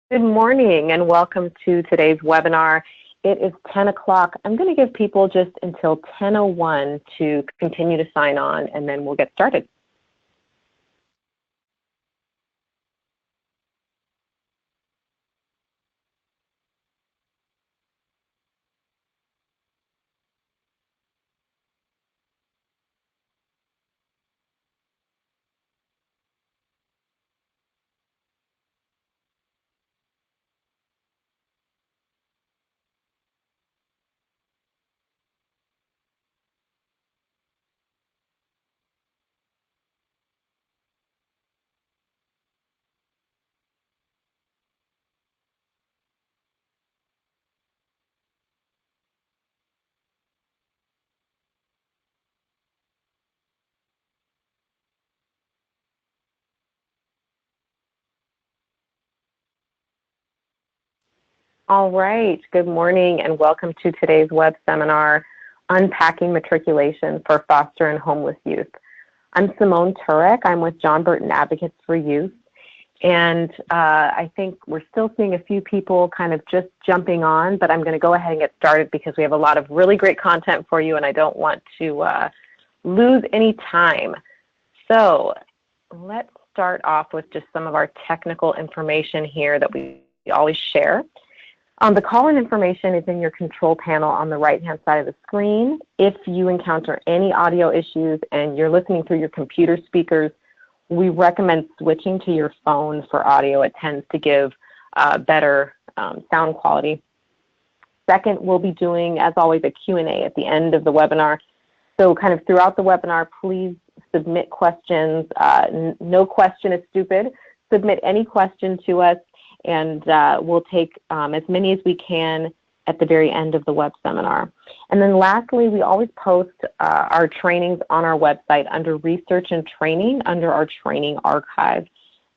Good morning and welcome to today's webinar. It is 10 o'clock. I'm going to give people just until 10:01 to continue to sign on, and then we'll get started. All right, good morning and welcome to today's web seminar, Unpacking Matriculation for Foster and Homeless Youth. I'm Simone Turek. I'm with John Burton Advocates for Youth. And I think we're still seeing a few people kind of just jumping on, but I'm going to go ahead and get started because we have a lot of really great content for you and I don't want to lose any time. So let's start off with just some of our technical information here that we always share. The call-in information is in your control panel on the right-hand side of the screen. If you encounter any audio issues and you're listening through your computer speakers, we recommend switching to your phone for audio. It tends to give better sound quality. Second, we'll be doing, as always, a Q&A at the end of the webinar. So kind of throughout the webinar, please submit questions. No question is stupid. Submit any question to us, and we'll take as many as we can at the very end of the web seminar. And then lastly, we always post our trainings on our website under Research and Training under our training archive.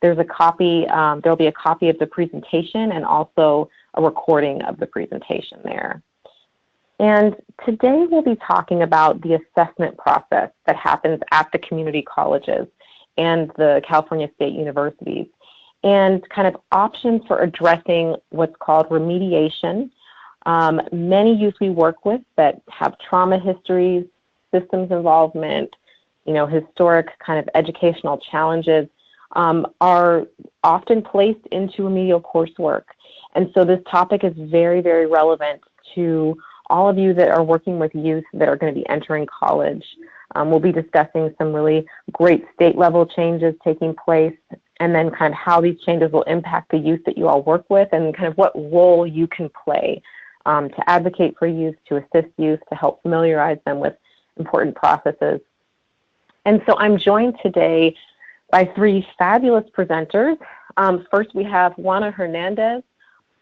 There's a copy, there'll be a copy of the presentation and also a recording of the presentation there. And today we'll be talking about the assessment process that happens at the community colleges and the California State Universities, and kind of options for addressing what's called remediation. Many youth we work with that have trauma histories, systems involvement, historic kind of educational challenges are often placed into remedial coursework. And so this topic is very, very relevant to all of you that are working with youth that are going to be entering college. We'll be discussing some really great state level changes taking place, and then kind of how these changes will impact the youth that you all work with and kind of what role you can play to advocate for youth, to assist youth, to help familiarize them with important processes. And so I'm joined today by three fabulous presenters. First, we have Juana Hernandez.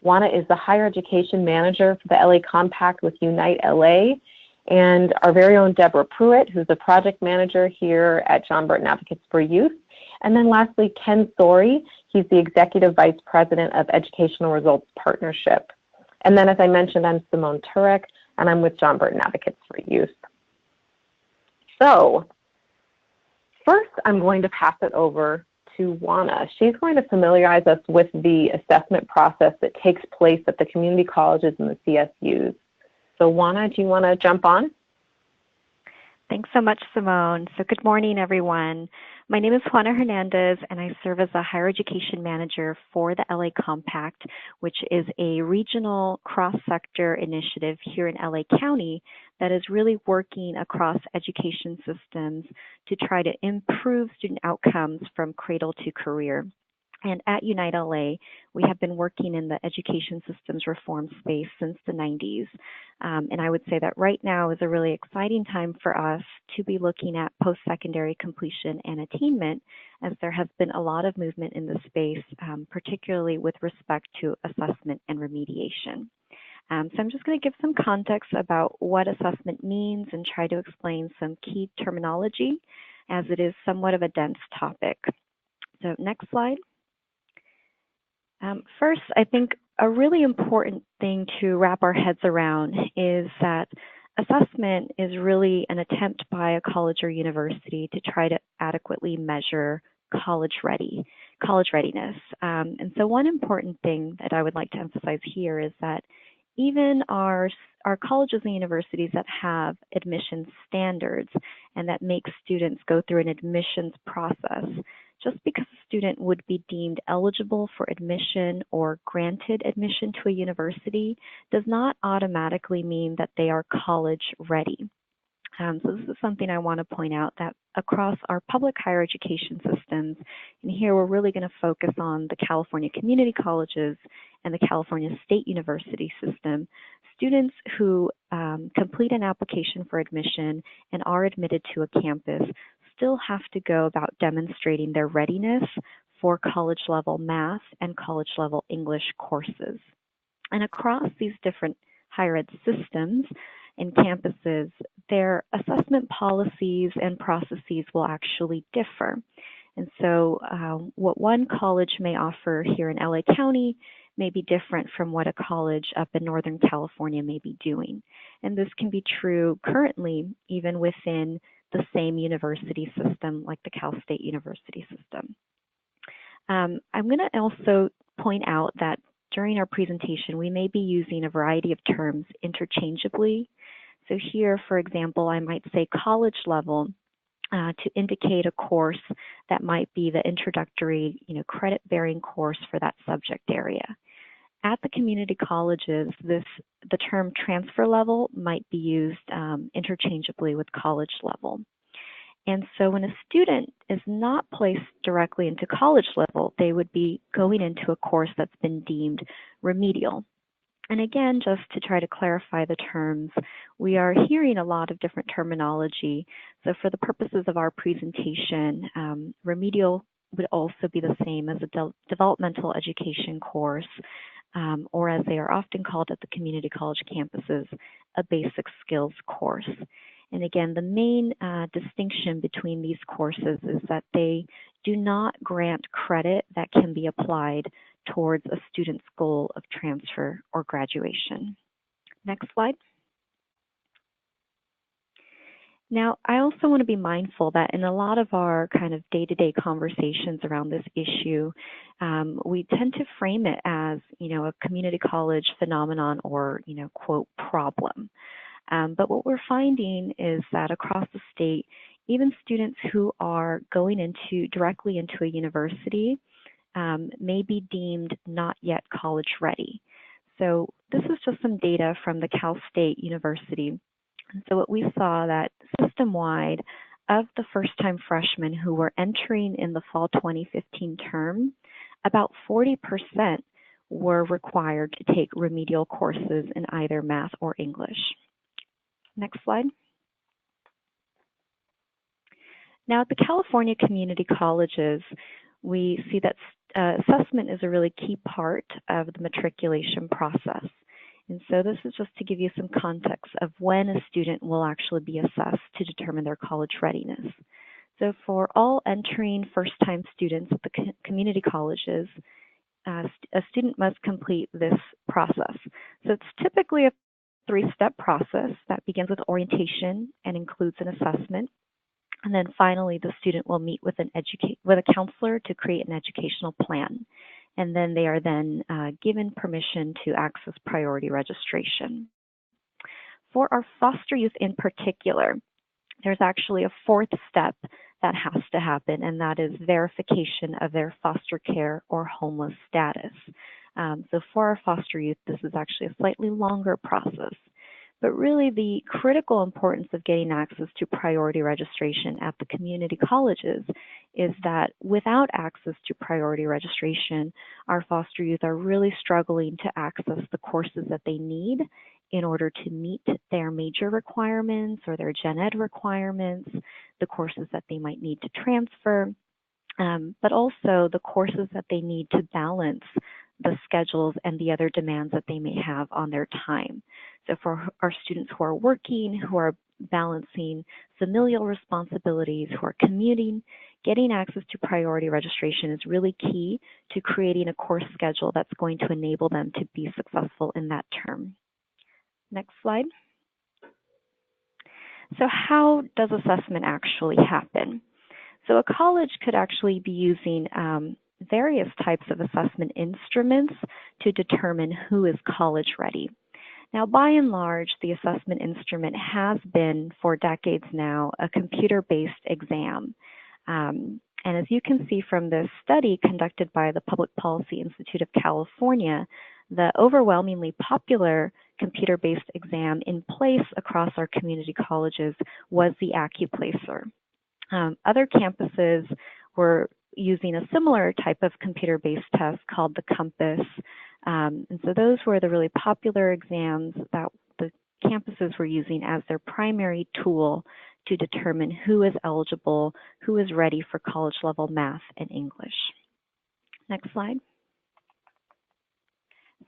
Juana is the Higher Education Manager for the LA Compact with Unite LA, and our very own Deborah Pruitt, who's the Project Manager here at John Burton Advocates for Youth. And then lastly, Ken Sorey. He's the Executive Vice President of Educational Results Partnership. And then, as I mentioned, I'm Simone Turek, and I'm with John Burton Advocates for Youth. So first, I'm going to pass it over to Juana. She's going to familiarize us with the assessment process that takes place at the community colleges and the CSUs. So Juana, do you want to jump on? Thanks so much, Simone. So good morning, everyone. My name is Juana Hernandez, and I serve as a Higher Education Manager for the LA Compact, which is a regional cross-sector initiative here in LA County that is really working across education systems to try to improve student outcomes from cradle to career. And at Unite LA, we have been working in the education systems reform space since the 90s. And I would say that right now is a really exciting time for us to be looking at post-secondary completion and attainment, as there has been a lot of movement in this space, particularly with respect to assessment and remediation. So I'm just going to give some context about what assessment means and try to explain some key terminology, as it is somewhat of a dense topic. So next slide. First, I think a really important thing to wrap our heads around is that assessment is really an attempt by a college or university to try to adequately measure college readiness. And so one important thing that I would like to emphasize here is that even our colleges and universities that have admissions standards and that make students go through an admissions process, just because a student would be deemed eligible for admission or granted admission to a university does not automatically mean that they are college ready. So this is something I want to point out, that across our public higher education systems, and here we're really going to focus on the California community colleges and the California State University system, students who complete an application for admission and are admitted to a campus still have to go about demonstrating their readiness for college level math and college level English courses. And across these different higher ed systems and campuses, their assessment policies and processes will actually differ. And so what one college may offer here in LA County may be different from what a college up in Northern California may be doing. And this can be true currently even within the same university system like the Cal State University system. I'm going to also point out that during our presentation, we may be using a variety of terms interchangeably. So here, for example, I might say college level to indicate a course that might be the introductory, credit-bearing course for that subject area. At the community colleges, the term transfer level might be used interchangeably with college level. And so when a student is not placed directly into college level, they would be going into a course that's been deemed remedial. And again, just to try to clarify the terms, we are hearing a lot of different terminology. So for the purposes of our presentation, remedial would also be the same as a developmental education course, or as they are often called at the community college campuses, a basic skills course. And again, the main distinction between these courses is that they do not grant credit that can be applied towards a student's goal of transfer or graduation. Next slide. Now, I also want to be mindful that in a lot of our kind of day-to-day conversations around this issue, we tend to frame it as, a community college phenomenon or, quote, problem. But what we're finding is that across the state, even students who are going directly into a university may be deemed not yet college ready. So this is just some data from the Cal State University. And so what we saw that system-wide, of the first-time freshmen who were entering in the fall 2015 term, about 40% were required to take remedial courses in either math or English. Next slide. Now, at the California community colleges, we see that assessment is a really key part of the matriculation process. And so this is just to give you some context of when a student will actually be assessed to determine their college readiness. So for all entering first-time students at the community colleges, a student must complete this process. So it's typically a three-step process that begins with orientation and includes an assessment. And then finally, the student will meet with a counselor to create an educational plan. And then they are then given permission to access priority registration. For our foster youth in particular, there's actually a fourth step that has to happen, and that is verification of their foster care or homeless status. So for our foster youth, this is actually a slightly longer process. But really the critical importance of getting access to priority registration at the community colleges is that without access to priority registration, our foster youth are really struggling to access the courses that they need in order to meet their major requirements or their gen ed requirements, the courses that they might need to transfer, but also the courses that they need to balance the schedules and the other demands that they may have on their time. So for our students who are working, who are balancing familial responsibilities, who are commuting, getting access to priority registration is really key to creating a course schedule that's going to enable them to be successful in that term. Next slide. So how does assessment actually happen? So a college could actually be using various types of assessment instruments to determine who is college ready. Now, by and large, the assessment instrument has been, for decades now, a computer-based exam. And as you can see from this study conducted by the Public Policy Institute of California, the overwhelmingly popular computer-based exam in place across our community colleges was the AccuPlacer. Other campuses were using a similar type of computer-based test called the Compass. And so those were the really popular exams that the campuses were using as their primary tool to determine who is eligible, who is ready for college level math and English. Next slide.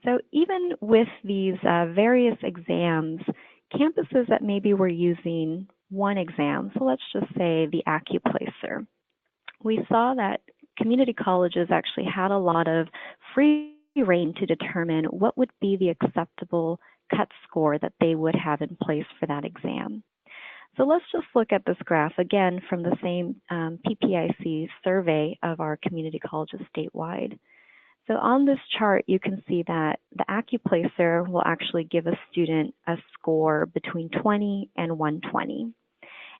So even with these various exams, campuses that maybe were using one exam, so let's just say the AccuPlacer, we saw that community colleges actually had a lot of free rein to determine what would be the acceptable cut score that they would have in place for that exam. So let's just look at this graph again from the same PPIC survey of our community colleges statewide. So on this chart, you can see that the AccuPlacer will actually give a student a score between 20 and 120.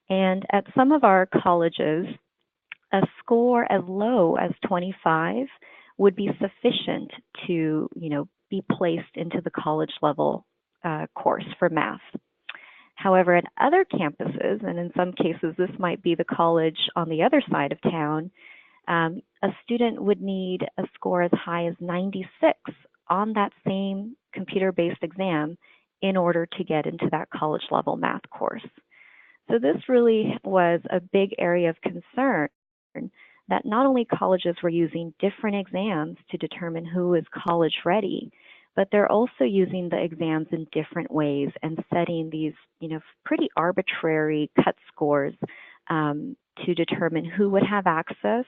And at some of our colleges, a score as low as 25 would be sufficient to, be placed into the college level course for math. However, at other campuses, and in some cases this might be the college on the other side of town, a student would need a score as high as 96 on that same computer-based exam in order to get into that college level math course. So this really was a big area of concern, that not only colleges were using different exams to determine who is college ready, but they're also using the exams in different ways and setting these, pretty arbitrary cut scores to determine who would have access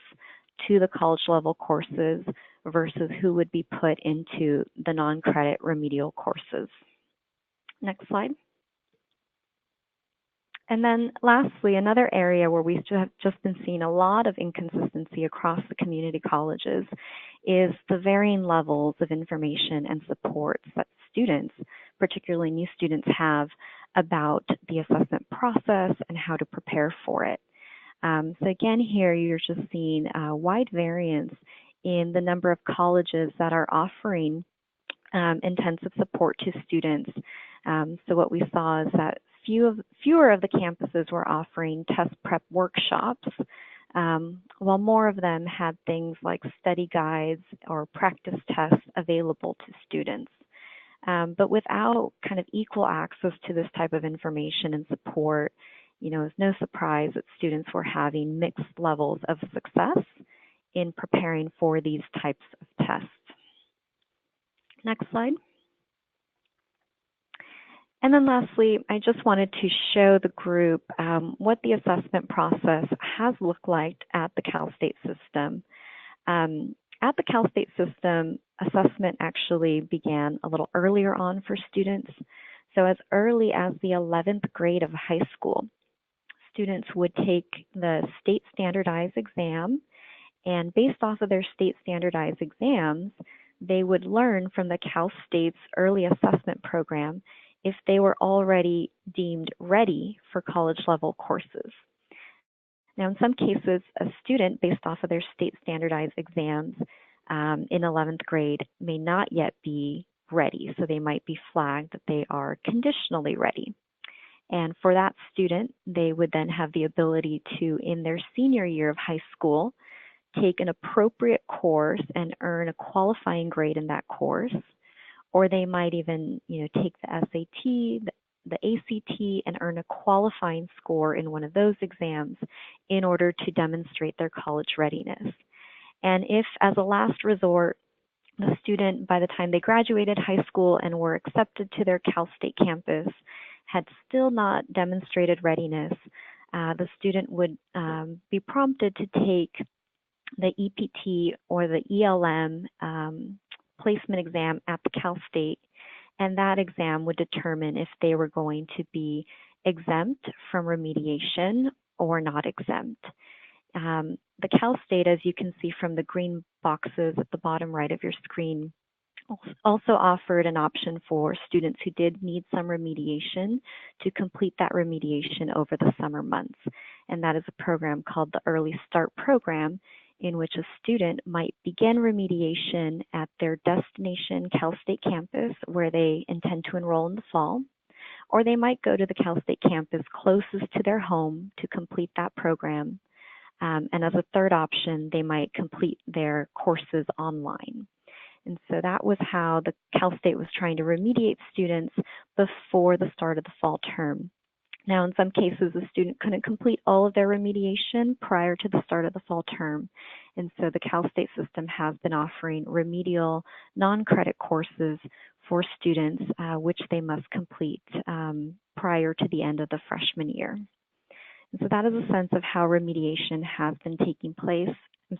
to the college level courses versus who would be put into the non-credit remedial courses. Next slide. And then lastly, another area where we have just been seeing a lot of inconsistency across the community colleges is the varying levels of information and supports that students, particularly new students, have about the assessment process and how to prepare for it. So again, here you're just seeing a wide variance in the number of colleges that are offering intensive support to students. So what we saw is that fewer of the campuses were offering test prep workshops, while more of them had things like study guides or practice tests available to students. But without kind of equal access to this type of information and support, it's no surprise that students were having mixed levels of success in preparing for these types of tests. Next slide. And then lastly, I just wanted to show the group what the assessment process has looked like at the Cal State system. At the Cal State system, assessment actually began a little earlier on for students. So as early as the 11th grade of high school, students would take the state standardized exam, and based off of their state standardized exams, they would learn from the Cal State's early assessment program if they were already deemed ready for college level courses. Now, in some cases, a student, based off of their state standardized exams in 11th grade, may not yet be ready. So they might be flagged that they are conditionally ready. And for that student, they would then have the ability to, in their senior year of high school, take an appropriate course and earn a qualifying grade in that course. Or they might even, take the SAT, the ACT, and earn a qualifying score in one of those exams in order to demonstrate their college readiness. And if, as a last resort, the student, by the time they graduated high school and were accepted to their Cal State campus, had still not demonstrated readiness, the student would be prompted to take the EPT or the ELM placement exam at the Cal State, and that exam would determine if they were going to be exempt from remediation or not exempt. The Cal State, as you can see from the green boxes at the bottom right of your screen, also offered an option for students who did need some remediation to complete that remediation over the summer months. And that is a program called the Early Start Program, in which a student might begin remediation at their destination Cal State campus, where they intend to enroll in the fall, or they might go to the Cal State campus closest to their home to complete that program. And as a third option, they might complete their courses online. And so that was how the Cal State was trying to remediate students before the start of the fall term. Now, in some cases, the student couldn't complete all of their remediation prior to the start of the fall term. And so the Cal State system has been offering remedial non-credit courses for students, which they must complete prior to the end of the freshman year. And so that is a sense of how remediation has been taking place.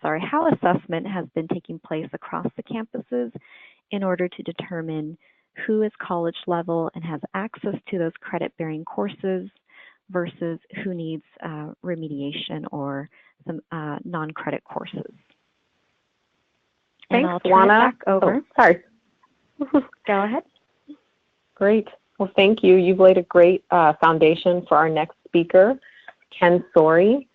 How assessment has been taking place across the campuses in order to determine who is college level and has access to those credit-bearing courses versus who needs remediation or some non-credit courses. Thanks, and I'll turn Juana. it back over. Oh, sorry. Go ahead. Great. Well, thank you. You've laid a great foundation for our next speaker, Ken Sorey.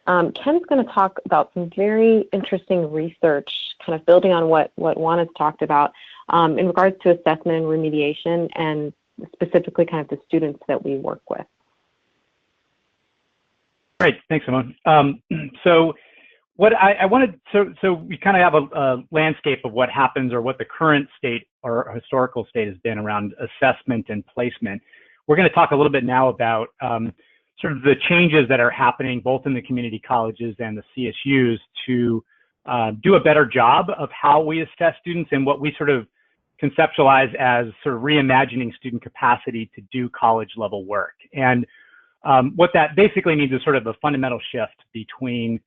Ken's going to talk about some very interesting research, kind of building on what Juana's talked about in regards to assessment and remediation, and specifically kind of the students that we work with. Great, thanks, Simone. So what I wanted, so we kind of have a landscape of what happens or what the current state or historical state has been around assessment and placement. We're going to talk a little bit now about sort of the changes that are happening both in the community colleges and the CSUs to do a better job of how we assess students and what we sort of conceptualize as sort of reimagining student capacity to do college level work. And what that basically means is sort of a fundamental shift between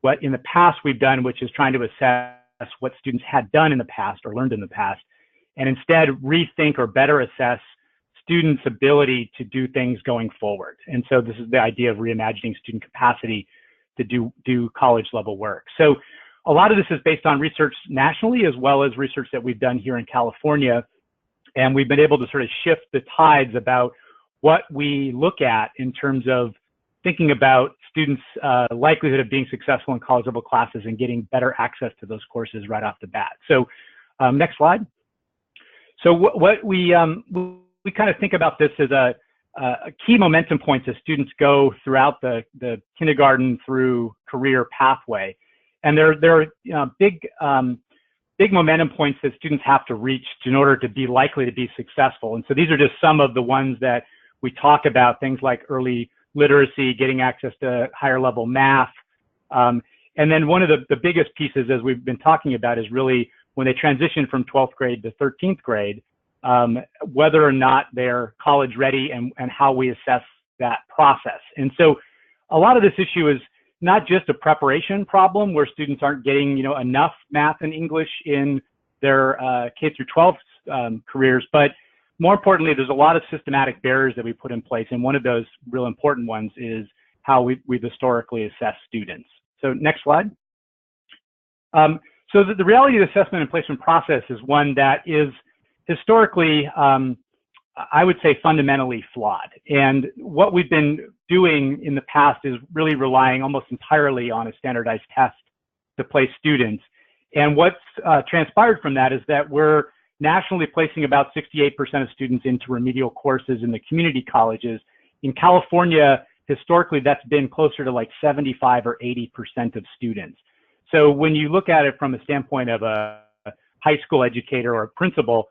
what in the past we've done, which is trying to assess what students had done in the past or learned in the past, and instead rethink or better assess students' ability to do things going forward. And so this is the idea of reimagining student capacity to do college level work. So a lot of this is based on research nationally as well as research that we've done here in California. And we've been able to sort of shift the tides about what we look at in terms of thinking about students' likelihood of being successful in college level classes and getting better access to those courses right off the bat. So next slide. So what we kind of think about this as a key momentum points as students go throughout the kindergarten through career pathway. And there are big momentum points that students have to reach in order to be likely to be successful. And so these are just some of the ones that we talk about, things like early literacy, getting access to higher level math. And then one of the biggest pieces, as we've been talking about, is really when they transition from 12th grade to 13th grade, whether or not they're college ready and how we assess that process. And so a lot of this issue is not just a preparation problem where students aren't getting enough math and English in their K through 12 careers, but more importantly, there's a lot of systematic barriers that we put in place. And one of those real important ones is how we've historically assessed students. So next slide. So the reality of the assessment and placement process is one that is historically, I would say, fundamentally flawed. And what we've been doing in the past is really relying almost entirely on a standardized test to place students. And what's transpired from that is that we're nationally placing about 68% of students into remedial courses in the community colleges. In California, historically, that's been closer to like 75 or 80% of students. So when you look at it from a standpoint of a high school educator or a principal,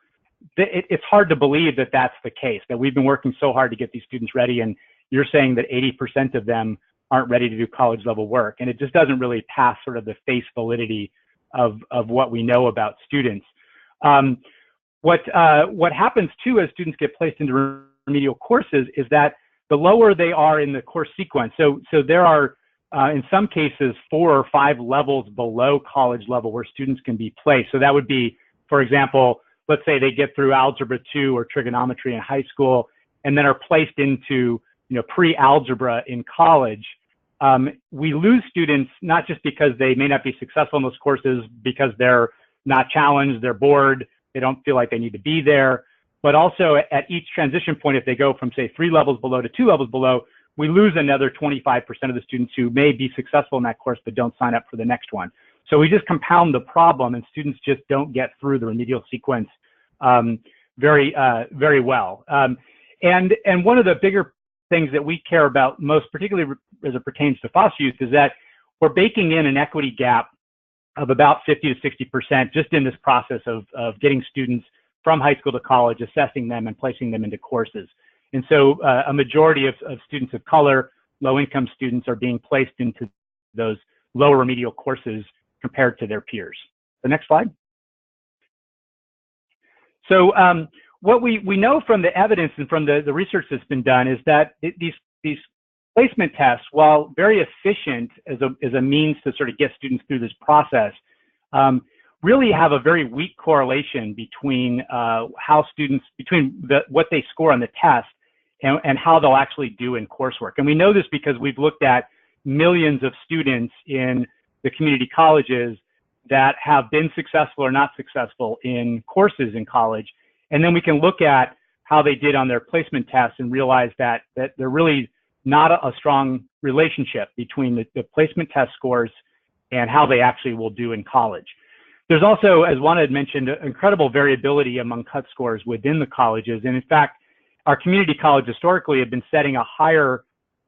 it's hard to believe that that's the case, that we've been working so hard to get these students ready, and you're saying that 80% of them aren't ready to do college level work. And it just doesn't really pass sort of the face validity of what we know about students. What happens too as students get placed into remedial courses is that the lower they are in the course sequence, so there are in some cases 4 or 5 levels below college level where students can be placed. So that would be, for example, let's say they get through Algebra 2 or trigonometry in high school and then are placed into pre-algebra in college. we lose students not just because they may not be successful in those courses because they're not challenged, they're bored, they don't feel like they need to be there, but also at each transition point, if they go from say 3 levels below to 2 levels below, we lose another 25% of the students who may be successful in that course but don't sign up for the next one. So we just compound the problem, and students just don't get through the remedial sequence very well. And one of the bigger things that we care about most, particularly as it pertains to foster youth, is that we're baking in an equity gap of about 50 to 60% just in this process of getting students from high school to college, assessing them and placing them into courses. And so a majority of students of color, low-income students, are being placed into those lower remedial courses compared to their peers. The next slide. So what we know from the evidence and from the research that's been done is that these placement tests, while very efficient as a means to sort of get students through this process, really have a very weak correlation between what they score on the test and how they'll actually do in coursework. And we know this because we've looked at millions of students in the community colleges that have been successful or not successful in courses in college. And then we can look at how they did on their placement tests and realize that they're really not a strong relationship between the placement test scores and how they actually will do in college. There's also, as Juana had mentioned, incredible variability among cut scores within the colleges. And in fact, our community college historically have been setting a higher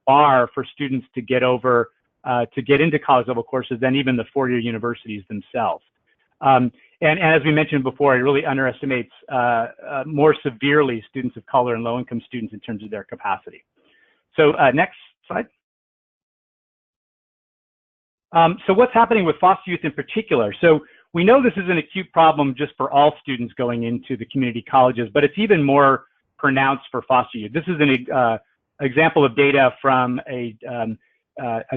bar for students to get over, to get into college level courses than even the four-year universities themselves. And as we mentioned before, it really underestimates more severely students of color and low-income students in terms of their capacity. So next slide. So what's happening with foster youth in particular? So we know this is an acute problem just for all students going into the community colleges, but it's even more pronounced for foster youth. This is an example of data from a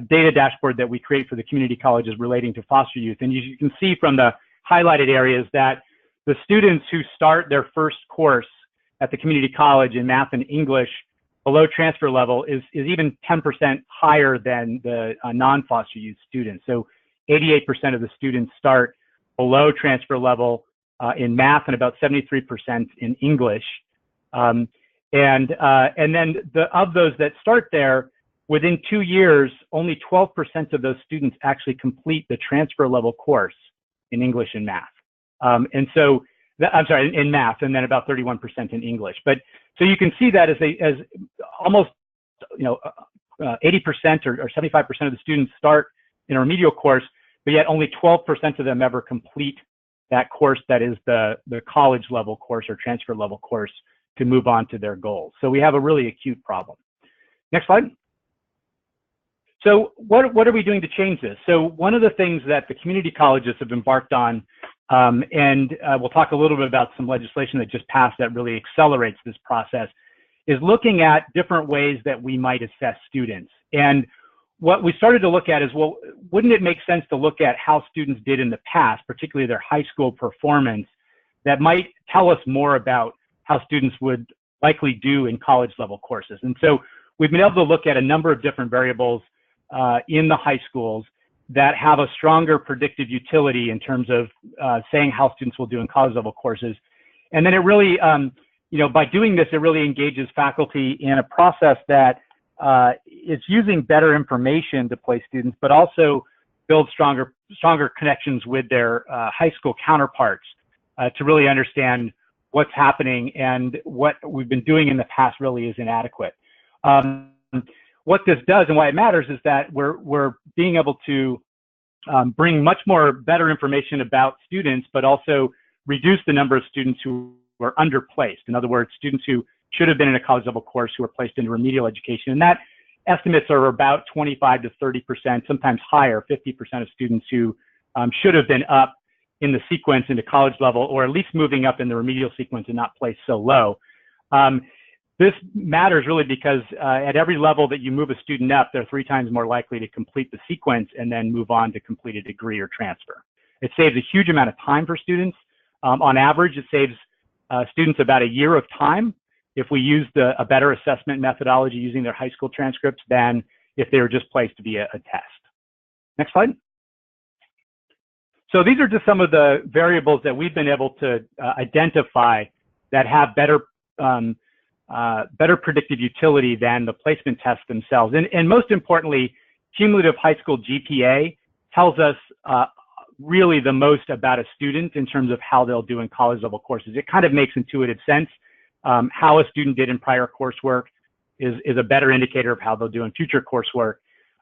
data dashboard that we create for the community colleges relating to foster youth. And you can see from the highlighted areas that the students who start their first course at the community college in math and English below transfer level is even 10% higher than the non-foster youth students. So 88% of the students start below transfer level in math and about 73% in English. And then of those that start there, within 2 years, only 12% of those students actually complete the transfer level course in English and math. And so, I'm sorry, in math, and then about 31% in English. But so you can see that as almost 80% or 75% of the students start in a remedial course, but yet only 12% of them ever complete that course that is the college level course or transfer level course to move on to their goals. So we have a really acute problem. Next slide. So what are we doing to change this? So one of the things that the community colleges have embarked on, and we'll talk a little bit about some legislation that just passed that really accelerates this process, is looking at different ways that we might assess students. And what we started to look at is, well, wouldn't it make sense to look at how students did in the past, particularly their high school performance, that might tell us more about how students would likely do in college level courses. And so we've been able to look at a number of different variables in the high schools that have a stronger predictive utility in terms of saying how students will do in college level courses. And then it really, by doing this, it really engages faculty in a process that is using better information to place students, but also build stronger connections with their high school counterparts to really understand what's happening, and what we've been doing in the past really is inadequate. What this does and why it matters is that we're being able to bring much more better information about students, but also reduce the number of students who are underplaced. In other words, students who should have been in a college level course who are placed into remedial education. And that estimates are about 25 to 30%, sometimes higher, 50% of students who should have been up in the sequence into college level, or at least moving up in the remedial sequence and not placed so low. This matters really because at every level that you move a student up, they're 3 times more likely to complete the sequence and then move on to complete a degree or transfer. It saves a huge amount of time for students. On average, it saves students about a year of time if we use a better assessment methodology using their high school transcripts than if they were just placed via a test. Next slide. So these are just some of the variables that we've been able to identify that have better predictive utility than the placement tests themselves. And most importantly, cumulative high school GPA tells us really the most about a student in terms of how they'll do in college level courses. It kind of makes intuitive sense. How a student did in prior coursework is a better indicator of how they'll do in future coursework.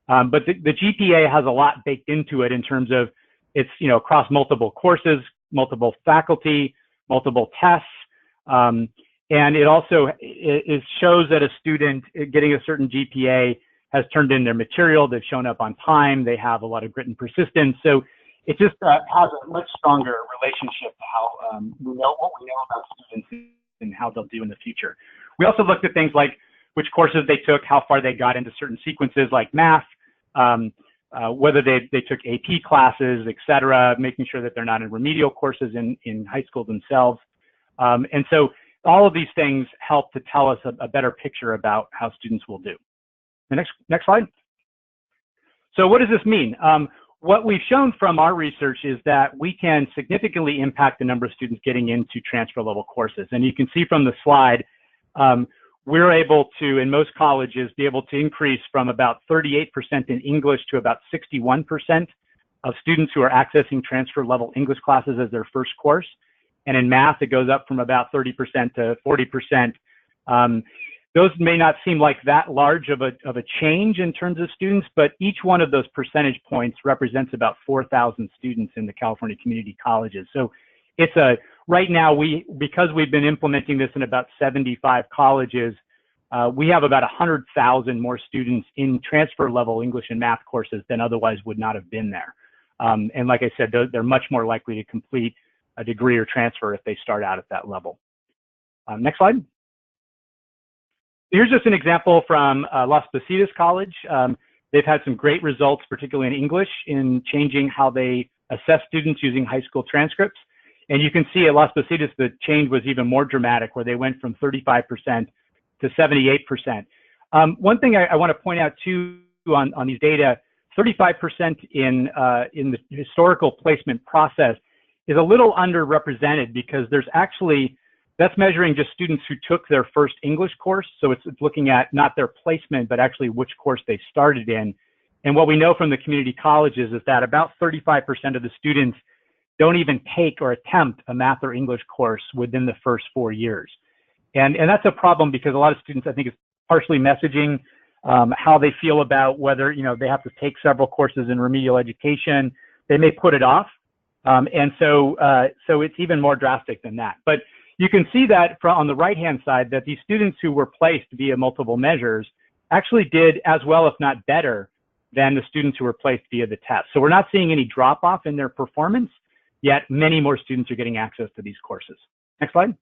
But the GPA has a lot baked into it in terms of it's, across multiple courses, multiple faculty, multiple tests. And it also shows that a student getting a certain GPA has turned in their material, they've shown up on time, they have a lot of grit and persistence. So it just has a much stronger relationship to how we know what we know about students and how they'll do in the future. We also looked at things like which courses they took, how far they got into certain sequences like math, whether they took AP classes, et cetera, making sure that they're not in remedial courses in high school themselves. And so all of these things help to tell us a better picture about how students will do. The next slide. So what does this mean? What we've shown from our research is that we can significantly impact the number of students getting into transfer level courses. And you can see from the slide, we're able to, in most colleges, be able to increase from about 38% in English to about 61% of students who are accessing transfer level English classes as their first course. And in math, it goes up from about 30% to 40%. Those may not seem like that large of a change in terms of students, but each one of those percentage points represents about 4,000 students in the California community colleges. So it's right now, because we've been implementing this in about 75 colleges, we have about 100,000 more students in transfer level English and math courses than otherwise would not have been there. And like I said, they're much more likely to complete a degree or transfer if they start out at that level. Next slide. Here's just an example from Las Positas College. They've had some great results, particularly in English, in changing how they assess students using high school transcripts. And you can see at Las Positas, the change was even more dramatic, where they went from 35% to 78%. One thing I want to point out too on these data, 35% in the historical placement process is a little underrepresented because there's actually, that's measuring just students who took their first English course. So it's looking at not their placement, but actually which course they started in. And what we know from the community colleges is that about 35% of the students don't even take or attempt a math or English course within the first 4 years. And that's a problem because a lot of students, I think, is partially messaging how they feel about whether, they have to take several courses in remedial education. They may put it off. And so it's even more drastic than that. But you can see that on the right-hand side that these students who were placed via multiple measures actually did as well, if not better, than the students who were placed via the test. So we're not seeing any drop-off in their performance, yet many more students are getting access to these courses. Next slide.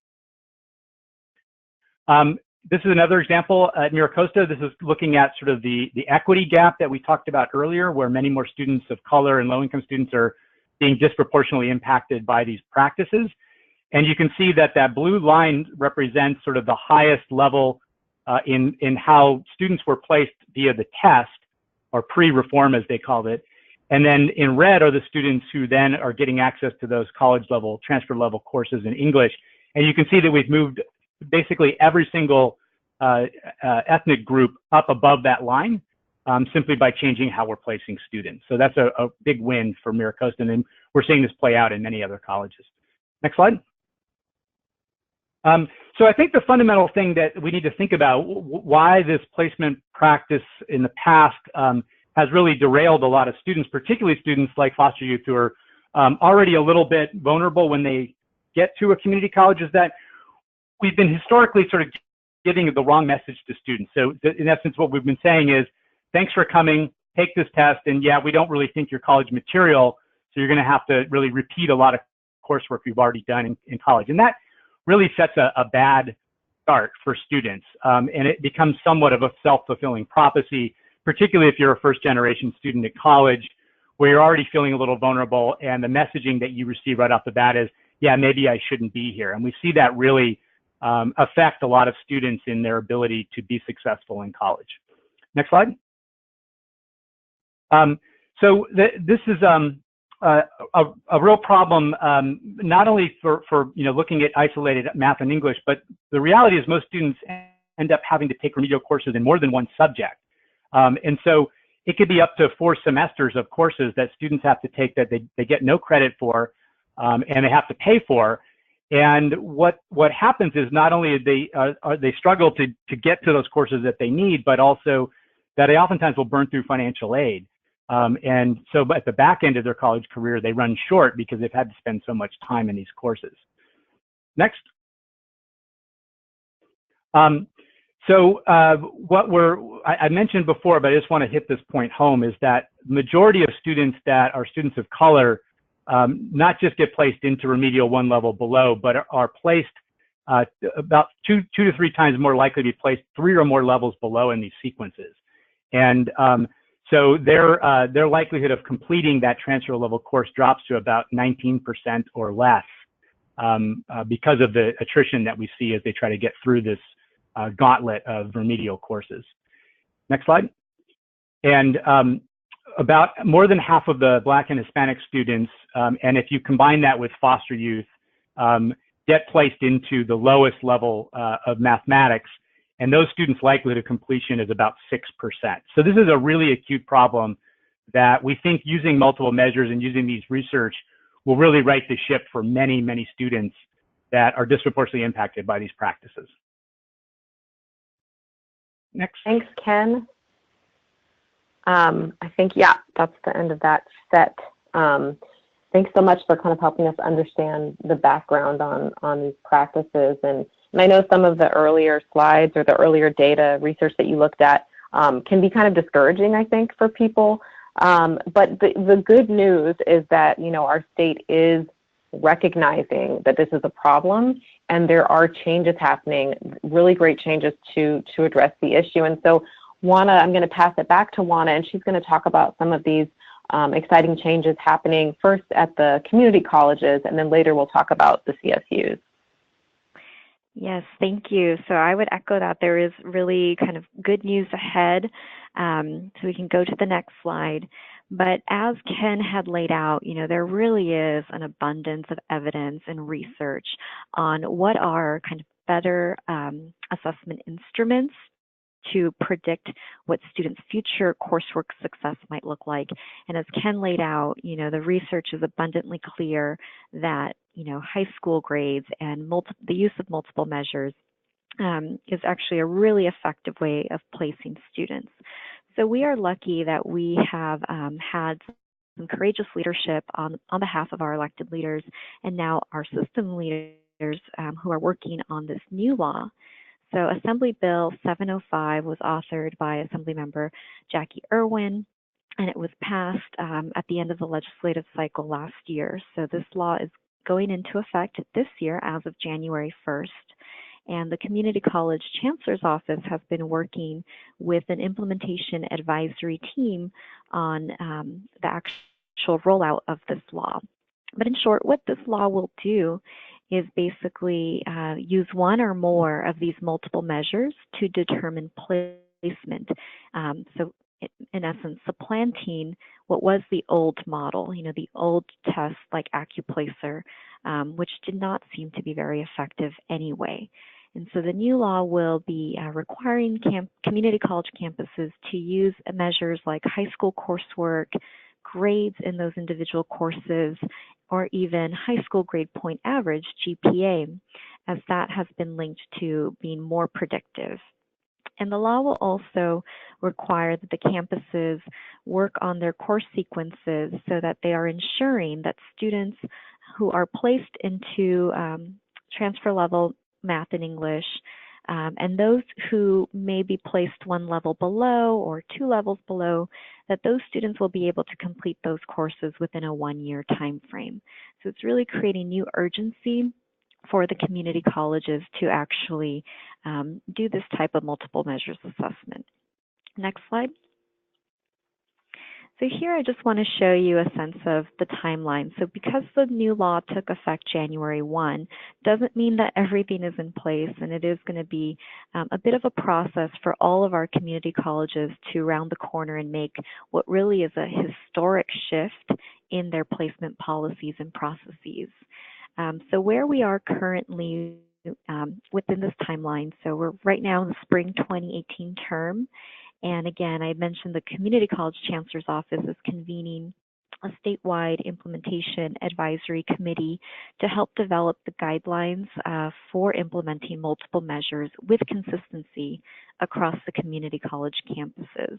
This is another example at Miracosta. This is looking at sort of the equity gap that we talked about earlier, where many more students of color and low-income students are being disproportionately impacted by these practices. And you can see that that blue line represents sort of the highest level in how students were placed via the test, or pre-reform as they called it. And then in red are the students who then are getting access to those college level, transfer level courses in English. And you can see that we've moved basically every single ethnic group up above that line simply by changing how we're placing students. So that's a big win for Miracosta, and we're seeing this play out in many other colleges. Next slide. So I think the fundamental thing that we need to think about why this placement practice in the past has really derailed a lot of students, particularly students like foster youth who are already a little bit vulnerable when they get to a community college, is that we've been historically sort of giving the wrong message to students. So in essence, what we've been saying is, thanks for coming, take this test, and yeah, we don't really think you're college material, so you're going to have to really repeat a lot of coursework you've already done in college. And that really sets a bad start for students. And it becomes somewhat of a self-fulfilling prophecy, particularly if you're a first-generation student at college, where you're already feeling a little vulnerable, and the messaging that you receive right off the bat is, yeah, maybe I shouldn't be here. And we see that really affect a lot of students in their ability to be successful in college. Next slide. This is a real problem, not only for looking at isolated math and English, but the reality is most students end up having to take remedial courses in more than one subject. And so it could be up to 4 semesters of courses that students have to take that they get no credit for, and they have to pay for. And what happens is not only they struggle to get to those courses that they need, but also that they oftentimes will burn through financial aid. And so at the back end of their college career, they run short because they've had to spend so much time in these courses. Next. I mentioned before, but I just want to hit this point home, is that the majority of students that are students of color not just get placed into remedial 1 level below, but are placed about two to three times more likely to be placed 3 or more levels below in these sequences. And so their likelihood of completing that transfer level course drops to about 19% or less because of the attrition that we see as they try to get through this gauntlet of remedial courses. Next slide. And about more than half of the Black and Hispanic students, and if you combine that with foster youth, get placed into the lowest level of mathematics, and those students' likelihood of completion is about 6%. So this is a really acute problem that we think using multiple measures and using these research will really right the ship for many, many students that are disproportionately impacted by these practices. Next. Thanks, Ken. I think, yeah, that's the end of that set. Thanks so much for kind of helping us understand the background on these practices. And I know some of the earlier slides or the earlier data research that you looked at can be kind of discouraging, I think, for people. But the good news is that, our state is recognizing that this is a problem, and there are changes happening, really great changes to address the issue. And so Juana, I'm going to pass it back to Juana, and she's going to talk about some of these exciting changes happening first at the community colleges, and then later we'll talk about the CSUs. Yes, thank you. So I would echo that there is really kind of good news ahead. So we can go to the next slide. But as Ken had laid out, there really is an abundance of evidence and research on what are kind of better assessment instruments to predict what students' future coursework success might look like. And as Ken laid out, the research is abundantly clear that, high school grades and the use of multiple measures is actually a really effective way of placing students. So we are lucky that we have had some courageous leadership on behalf of our elected leaders and now our system leaders who are working on this new law. So Assembly Bill 705 was authored by Assemblymember Jackie Irwin, and it was passed at the end of the legislative cycle last year. So this law is going into effect this year as of January 1st. And the Community College Chancellor's Office has been working with an implementation advisory team on the actual rollout of this law. But in short, what this law will do is basically use one or more of these multiple measures to determine placement. So in essence, supplanting what was the old model, the old test like AccuPlacer, which did not seem to be very effective anyway. And so the new law will be requiring community college campuses to use measures like high school coursework, grades in those individual courses, or even high school grade point average, GPA, as that has been linked to being more predictive. And the law will also require that the campuses work on their course sequences so that they are ensuring that students who are placed into transfer level math and English, and those who may be placed 1 level below or 2 levels below, that those students will be able to complete those courses within a 1-year time frame. So it's really creating new urgency for the community colleges to actually do this type of multiple measures assessment. Next slide. So here I just want to show you a sense of the timeline. So because the new law took effect January 1, doesn't mean that everything is in place, and it is going to be a bit of a process for all of our community colleges to round the corner and make what really is a historic shift in their placement policies and processes. So where we are currently within this timeline, so we're right now in the spring 2018 term. And again, I mentioned the Community College Chancellor's Office is convening a statewide implementation advisory committee to help develop the guidelines for implementing multiple measures with consistency across the community college campuses.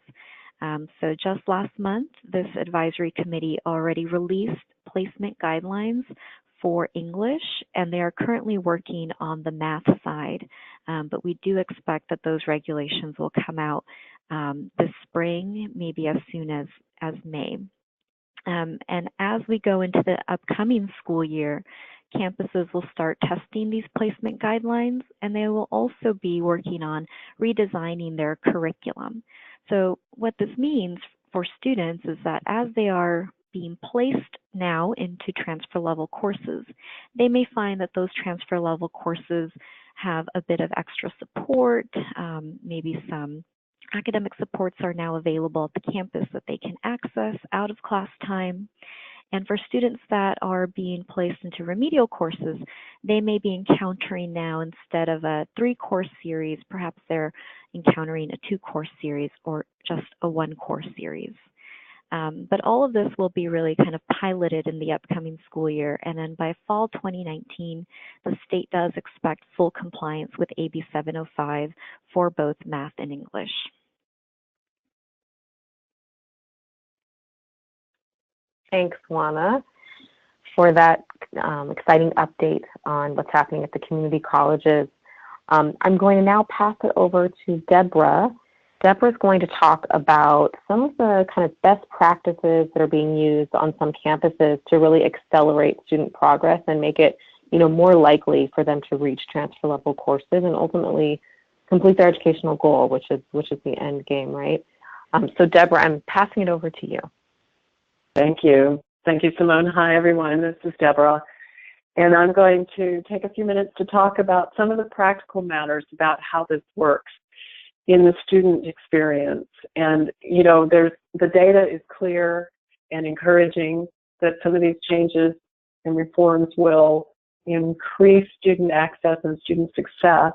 So just last month, this advisory committee already released placement guidelines for English, and they are currently working on the math side. But we do expect that those regulations will come out this spring, maybe as soon as May. And as we go into the upcoming school year, campuses will start testing these placement guidelines, and they will also be working on redesigning their curriculum. So what this means for students is that as they are being placed now into transfer level courses, they may find that those transfer level courses have a bit of extra support, maybe some academic supports are now available at the campus that they can access out of class time. And for students that are being placed into remedial courses, they may be encountering now, instead of a 3-course series, perhaps they're encountering a 2-course series or just a 1-course series. But all of this will be really kind of piloted in the upcoming school year. And then by fall 2019, the state does expect full compliance with AB 705 for both math and English. Thanks, Juana, for that exciting update on what's happening at the community colleges. I'm going to now pass it over to Deborah. Deborah is going to talk about some of the kind of best practices that are being used on some campuses to really accelerate student progress and make it, more likely for them to reach transfer level courses and ultimately complete their educational goal, which is the end game, right? So Deborah, I'm passing it over to you. Thank you. Thank you, Simone. Hi, everyone. This is Deborah. And I'm going to take a few minutes to talk about some of the practical matters about how this works in the student experience. And, the data is clear and encouraging that some of these changes and reforms will increase student access and student success.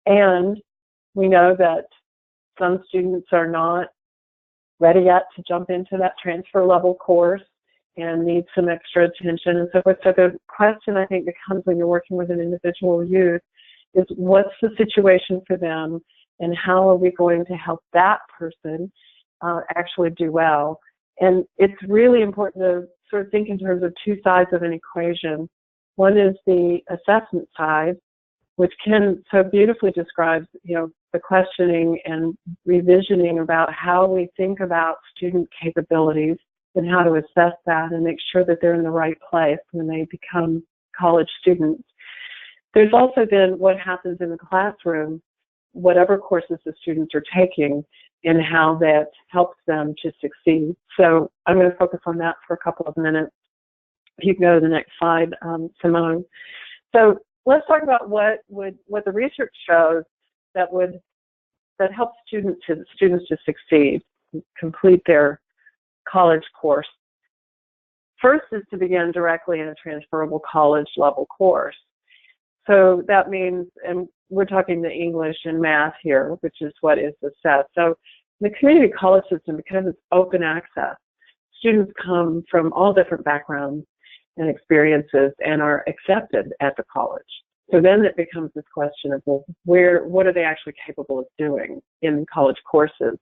And we know that some students are not ready yet to jump into that transfer level course and need some extra attention and so forth. So the question I think becomes, when you're working with an individual youth, is what's the situation for them and how are we going to help that person actually do well? And it's really important to sort of think in terms of two sides of an equation. One is the assessment side, which Ken so beautifully describes, the questioning and revisioning about how we think about student capabilities and how to assess that and make sure that they're in the right place when they become college students. There's also then what happens in the classroom, whatever courses the students are taking, and how that helps them to succeed. So I'm going to focus on that for a couple of minutes. If you can go to the next slide, Simone. So let's talk about what the research shows that helps students to succeed, complete their college course. First is to begin directly in a transferable college level course. So that means, and we're talking the English and math here, which is what is assessed. So the community college system, because it's open access, students come from all different backgrounds and experiences and are accepted at the college. So then it becomes this question of, well, what are they actually capable of doing in college courses?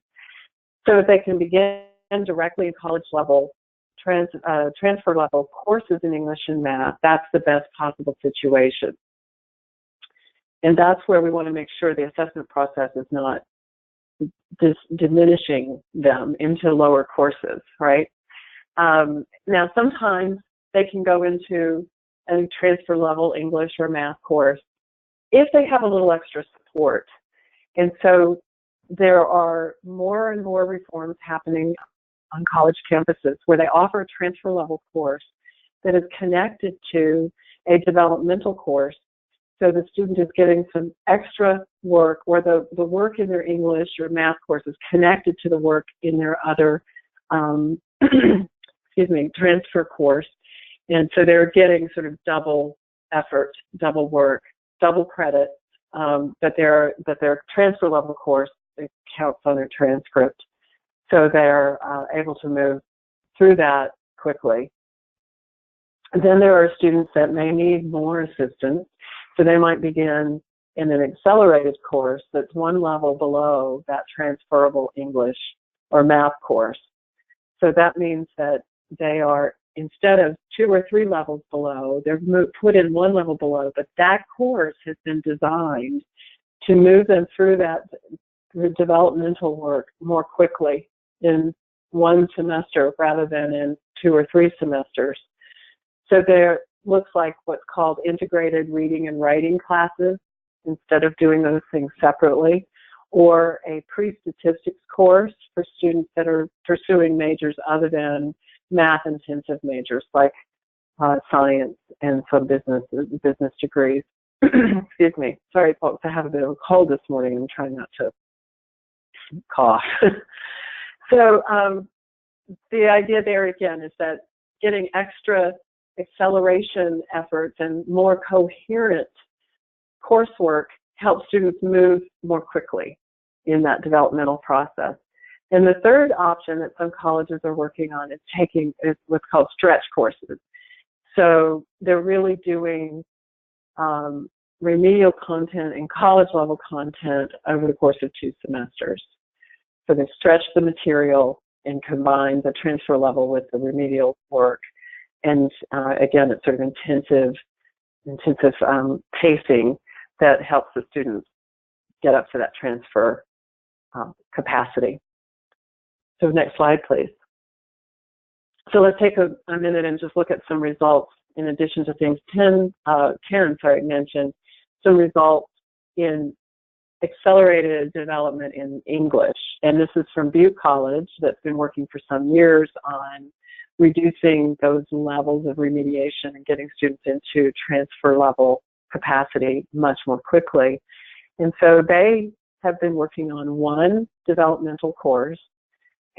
So if they can begin directly in college level, transfer level courses in English and math, that's the best possible situation. And that's where we want to make sure the assessment process is not diminishing them into lower courses, right? Now, sometimes they can go into a transfer level English or math course if they have a little extra support. And so there are more and more reforms happening on college campuses where they offer a transfer level course that is connected to a developmental course. So the student is getting some extra work where the work in their English or math course is connected to the work in their other, transfer course. And so they're getting sort of double effort, double work, double credit, but their transfer level course, it counts on their transcript. So they're able to move through that quickly. And then there are students that may need more assistance. So they might begin in an accelerated course that's one level below that transferable English or math course. So that means that they are, instead of 2 or 3 levels below, they're put in 1 level below, but that course has been designed to move them through that developmental work more quickly in 1 semester rather than in 2 or 3 semesters. So there looks like what's called integrated reading and writing classes instead of doing those things separately, or a pre-statistics course for students that are pursuing majors other than math-intensive majors like science and some business degrees. Excuse me. Sorry, folks, I have a bit of a cold this morning. I'm trying not to cough. So the idea there again is that getting extra acceleration efforts and more coherent coursework helps students move more quickly in that developmental process. And the third option that some colleges are working on is what's called stretch courses. So they're really doing remedial content and college level content over the course of 2 semesters. So they stretch the material and combine the transfer level with the remedial work. And again, it's sort of intensive pacing that helps the students get up to that transfer capacity. So next slide, please. So let's take a minute and just look at some results in addition to things Ken mentioned, some results in accelerated development in English. And this is from Butte College that's been working for some years on reducing those levels of remediation and getting students into transfer level capacity much more quickly. And so they have been working on 1 developmental course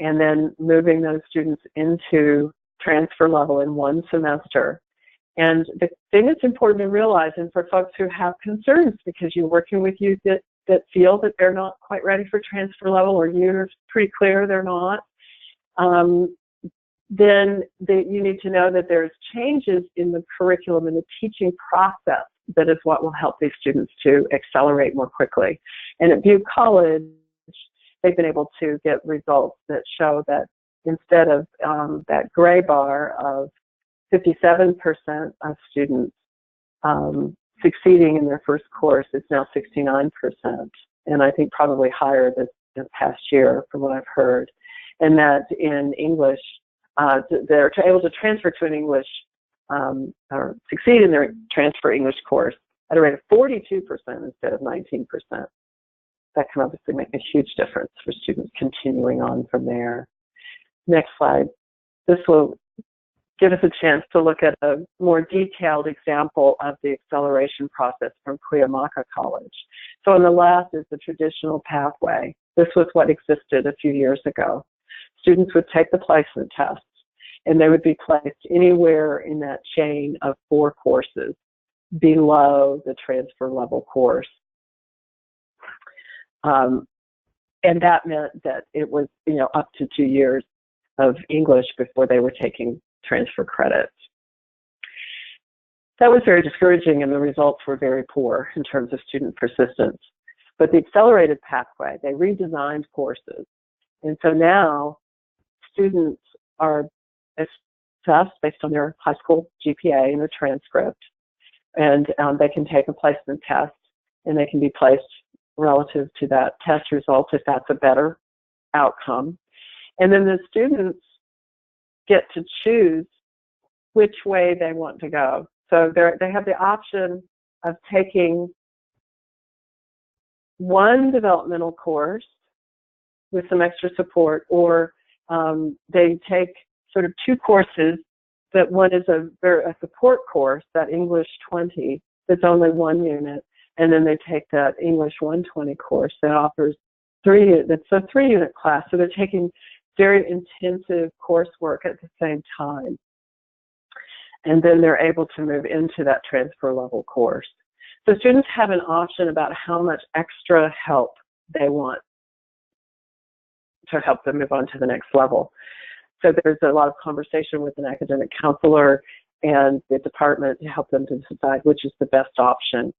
and then moving those students into transfer level in 1 semester. And the thing that's important to realize, and for folks who have concerns because you're working with youth that feel that they're not quite ready for transfer level, or you're pretty clear they're not, then you need to know that there's changes in the curriculum and the teaching process that is what will help these students to accelerate more quickly. And at Butte College, they've been able to get results that show that instead of that gray bar of 57% of students succeeding in their first course, it's now 69%, and I think probably higher this past year from what I've heard. And that in English, they're able to transfer to an English, or succeed in their transfer English course at a rate of 42% instead of 19%. That can obviously make a huge difference for students continuing on from there. Next slide. This will give us a chance to look at a more detailed example of the acceleration process from Cuyamaca College. So on the left is the traditional pathway. This was what existed a few years ago. Students would take the placement tests, and they would be placed anywhere in that chain of 4 courses below the transfer level course. And that meant that it was, up to 2 years of English before they were taking transfer credits. That was very discouraging, and the results were very poor in terms of student persistence. But the accelerated pathway, they redesigned courses. And so now students are assessed based on their high school GPA and their transcript. And they can take a placement test, and they can be placed relative to that test result if that's a better outcome. And then the students get to choose which way they want to go. So they have the option of taking 1 developmental course with some extra support, or they take sort of two courses, but one is a support course, that English 20, that's only 1 unit, and then they take that English 120 course that offers that's a 3-unit class. So they're taking very intensive coursework at the same time. And then they're able to move into that transfer level course. So students have an option about how much extra help they want to help them move on to the next level. So there's a lot of conversation with an academic counselor and the department to help them to decide which is the best option.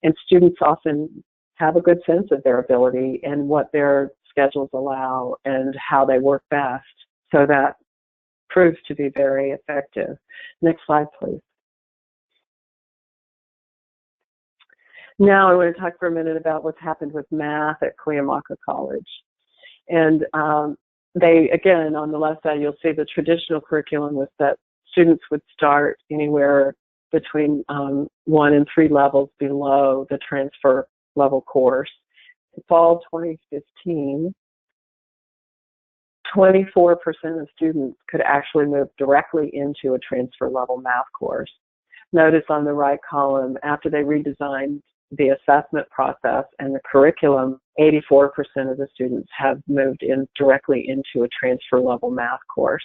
And students often have a good sense of their ability and what their schedules allow and how they work best. So that proves to be very effective. Next slide, please. Now I want to talk for a minute about what's happened with math at Cuyamaca College. And they, again, on the left side, you'll see the traditional curriculum was that students would start anywhere between 1 and 3 levels below the transfer level course. In fall 2015, 24% of students could actually move directly into a transfer level math course. Notice on the right column, after they redesigned the assessment process and the curriculum, 84% of the students have moved in directly into a transfer level math course.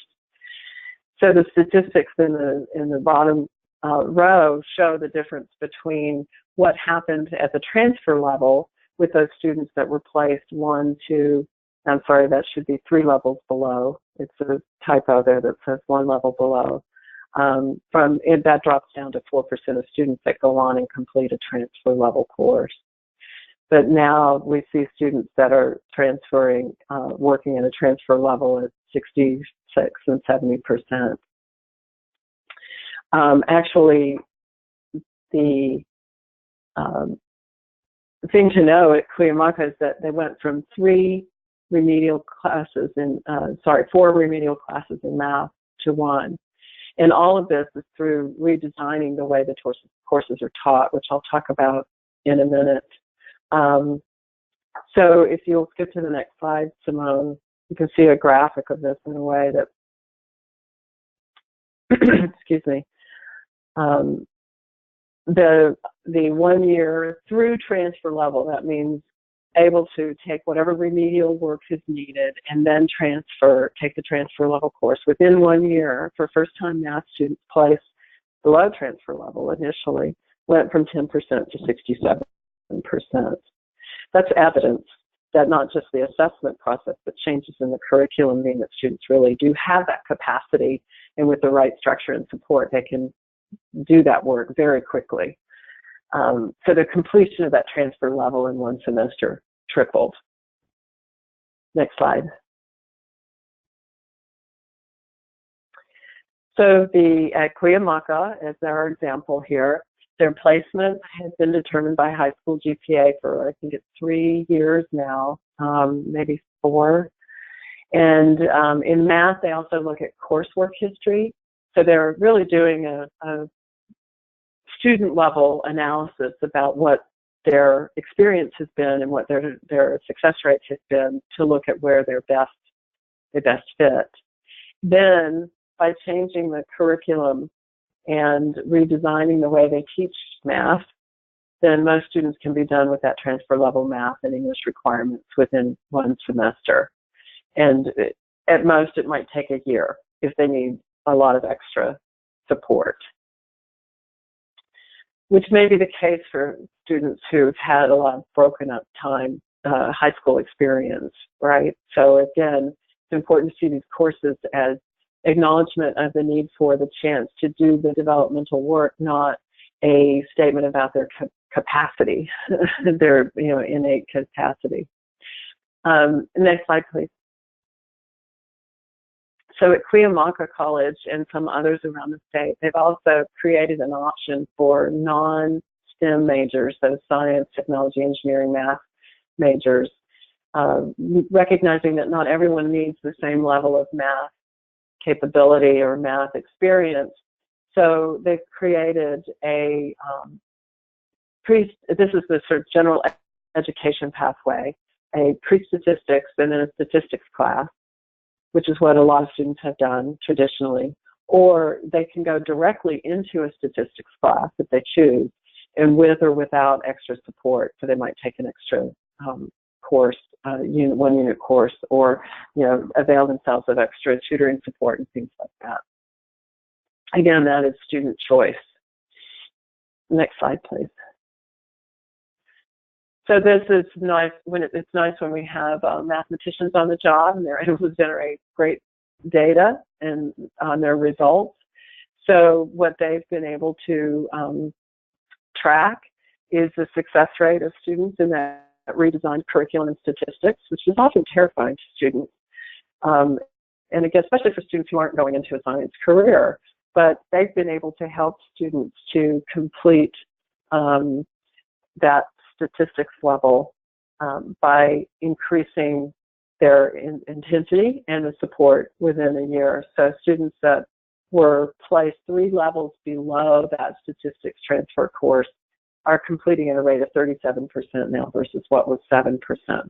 So the statistics in the bottom row show the difference between what happened at the transfer level with those students that were placed 1, 2, I'm sorry, that should be 3 levels below. It's a typo there that says 1 level below. That drops down to 4% of students that go on and complete a transfer level course. But now we see students that are transferring, working at a transfer level at 66 and 70%. Actually, the thing to know at Cuyamaca is that they went from 4 remedial classes in math to 1. And all of this is through redesigning the way the courses are taught, which I'll talk about in a minute. So if you'll skip to the next slide, Simone, you can see a graphic of this in a way that, excuse me, the 1 year through transfer level, that means able to take whatever remedial work is needed and then take the transfer level course within 1 year. For first-time math students placed below transfer level initially went from 10% to 67%. That's evidence that not just the assessment process, but changes in the curriculum mean that students really do have that capacity, and with the right structure and support, they can do that work very quickly. So the completion of that transfer level in 1 semester tripled. Next slide. So at Cuyamaca, as our example here, their placement has been determined by high school GPA for, I think it's 3 years now, maybe 4. And in math, they also look at coursework history. So they're really doing a student level analysis about what their experience has been and what their success rates have been to look at where they best fit. Then by changing the curriculum and redesigning the way they teach math, then most students can be done with that transfer level math and English requirements within 1 semester. And at most it might take a year if they need a lot of extra support, which may be the case for students who've had a lot of broken up time, high school experience, right? So again, it's important to see these courses as acknowledgement of the need for the chance to do the developmental work, not a statement about their capacity, their innate capacity. Next slide, please. So at Cuyamaca College and some others around the state, they've also created an option for non-STEM majors, so science, technology, engineering, math majors, recognizing that not everyone needs the same level of math capability or math experience. So they've created this is the sort of general education pathway, a pre-statistics and then a statistics class. which is what a lot of students have done traditionally, or they can go directly into a statistics class if they choose, and with or without extra support. So they might take an extra course, one unit course, or avail themselves of extra tutoring support and things like that. Again, that is student choice. Next slide, please. So this is nice it's nice when we have mathematicians on the job and they're able to generate great data and on their results. So what they've been able to track is the success rate of students in that redesigned curriculum in statistics, which is often terrifying to students. And again, especially for students who aren't going into a science career, but they've been able to help students to complete that statistics level by increasing their intensity and the support within a year. So students that were placed 3 levels below that statistics transfer course are completing at a rate of 37% now versus what was 7%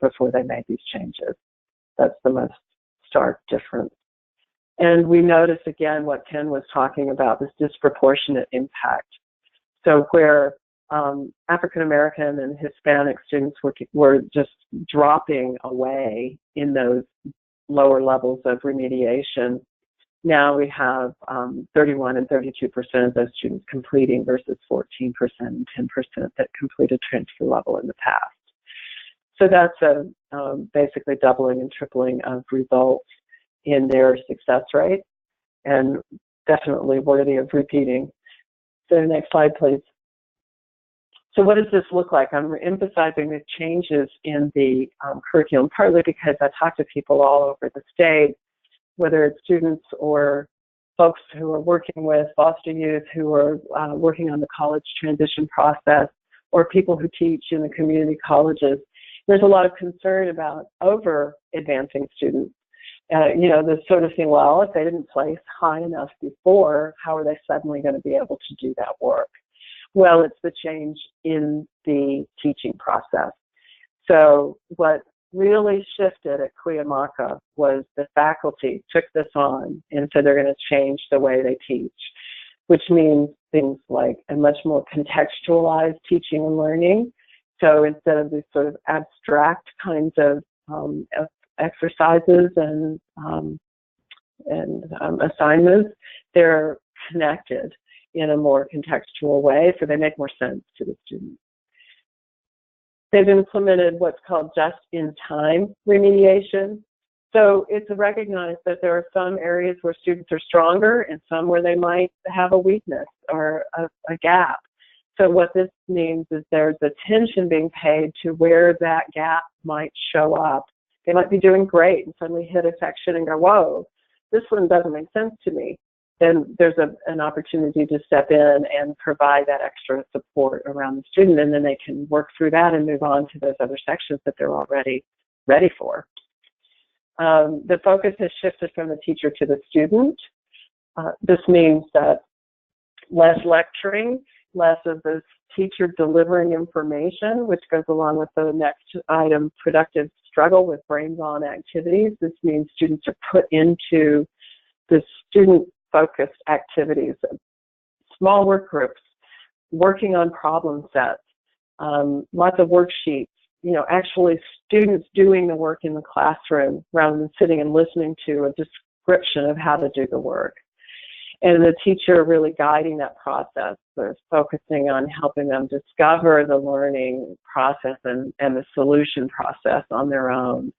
before they made these changes. That's the most stark difference. And we notice again what Ken was talking about, this disproportionate impact. So where African American and Hispanic students were just dropping away in those lower levels of remediation, now we have 31 and 32% of those students completing versus 14% and 10% that completed transfer level in the past. So that's a basically doubling and tripling of results in their success rate, and definitely worthy of repeating. So next slide, please. So what does this look like? I'm emphasizing the changes in the curriculum, partly because I talk to people all over the state, whether it's students or folks who are working with foster youth who are working on the college transition process, or people who teach in the community colleges. There's a lot of concern about over-advancing students. The sort of thing, well, if they didn't place high enough before, how are they suddenly going to be able to do that work? Well, it's the change in the teaching process. So what really shifted at Cuyamaca was the faculty took this on and said they're going to change the way they teach, which means things like a much more contextualized teaching and learning. So instead of these sort of abstract kinds of exercises and assignments, they're connected in a more contextual way, so they make more sense to the students. They've implemented what's called just-in-time remediation. So it's recognized that there are some areas where students are stronger and some where they might have a weakness or a gap. So what this means is there's attention being paid to where that gap might show up. They might be doing great and suddenly hit a section and go, whoa, this one doesn't make sense to me. Then there's an opportunity to step in and provide that extra support around the student, and then they can work through that and move on to those other sections that they're already ready for. The focus has shifted from the teacher to the student. This means that less lecturing, less of the teacher delivering information, which goes along with the next item, productive struggle with brains-on activities. This means students are put into the student-focused activities, small work groups, working on problem sets, lots of worksheets, actually students doing the work in the classroom rather than sitting and listening to a description of how to do the work. And the teacher really guiding that process, so focusing on helping them discover the learning process and the solution process on their own.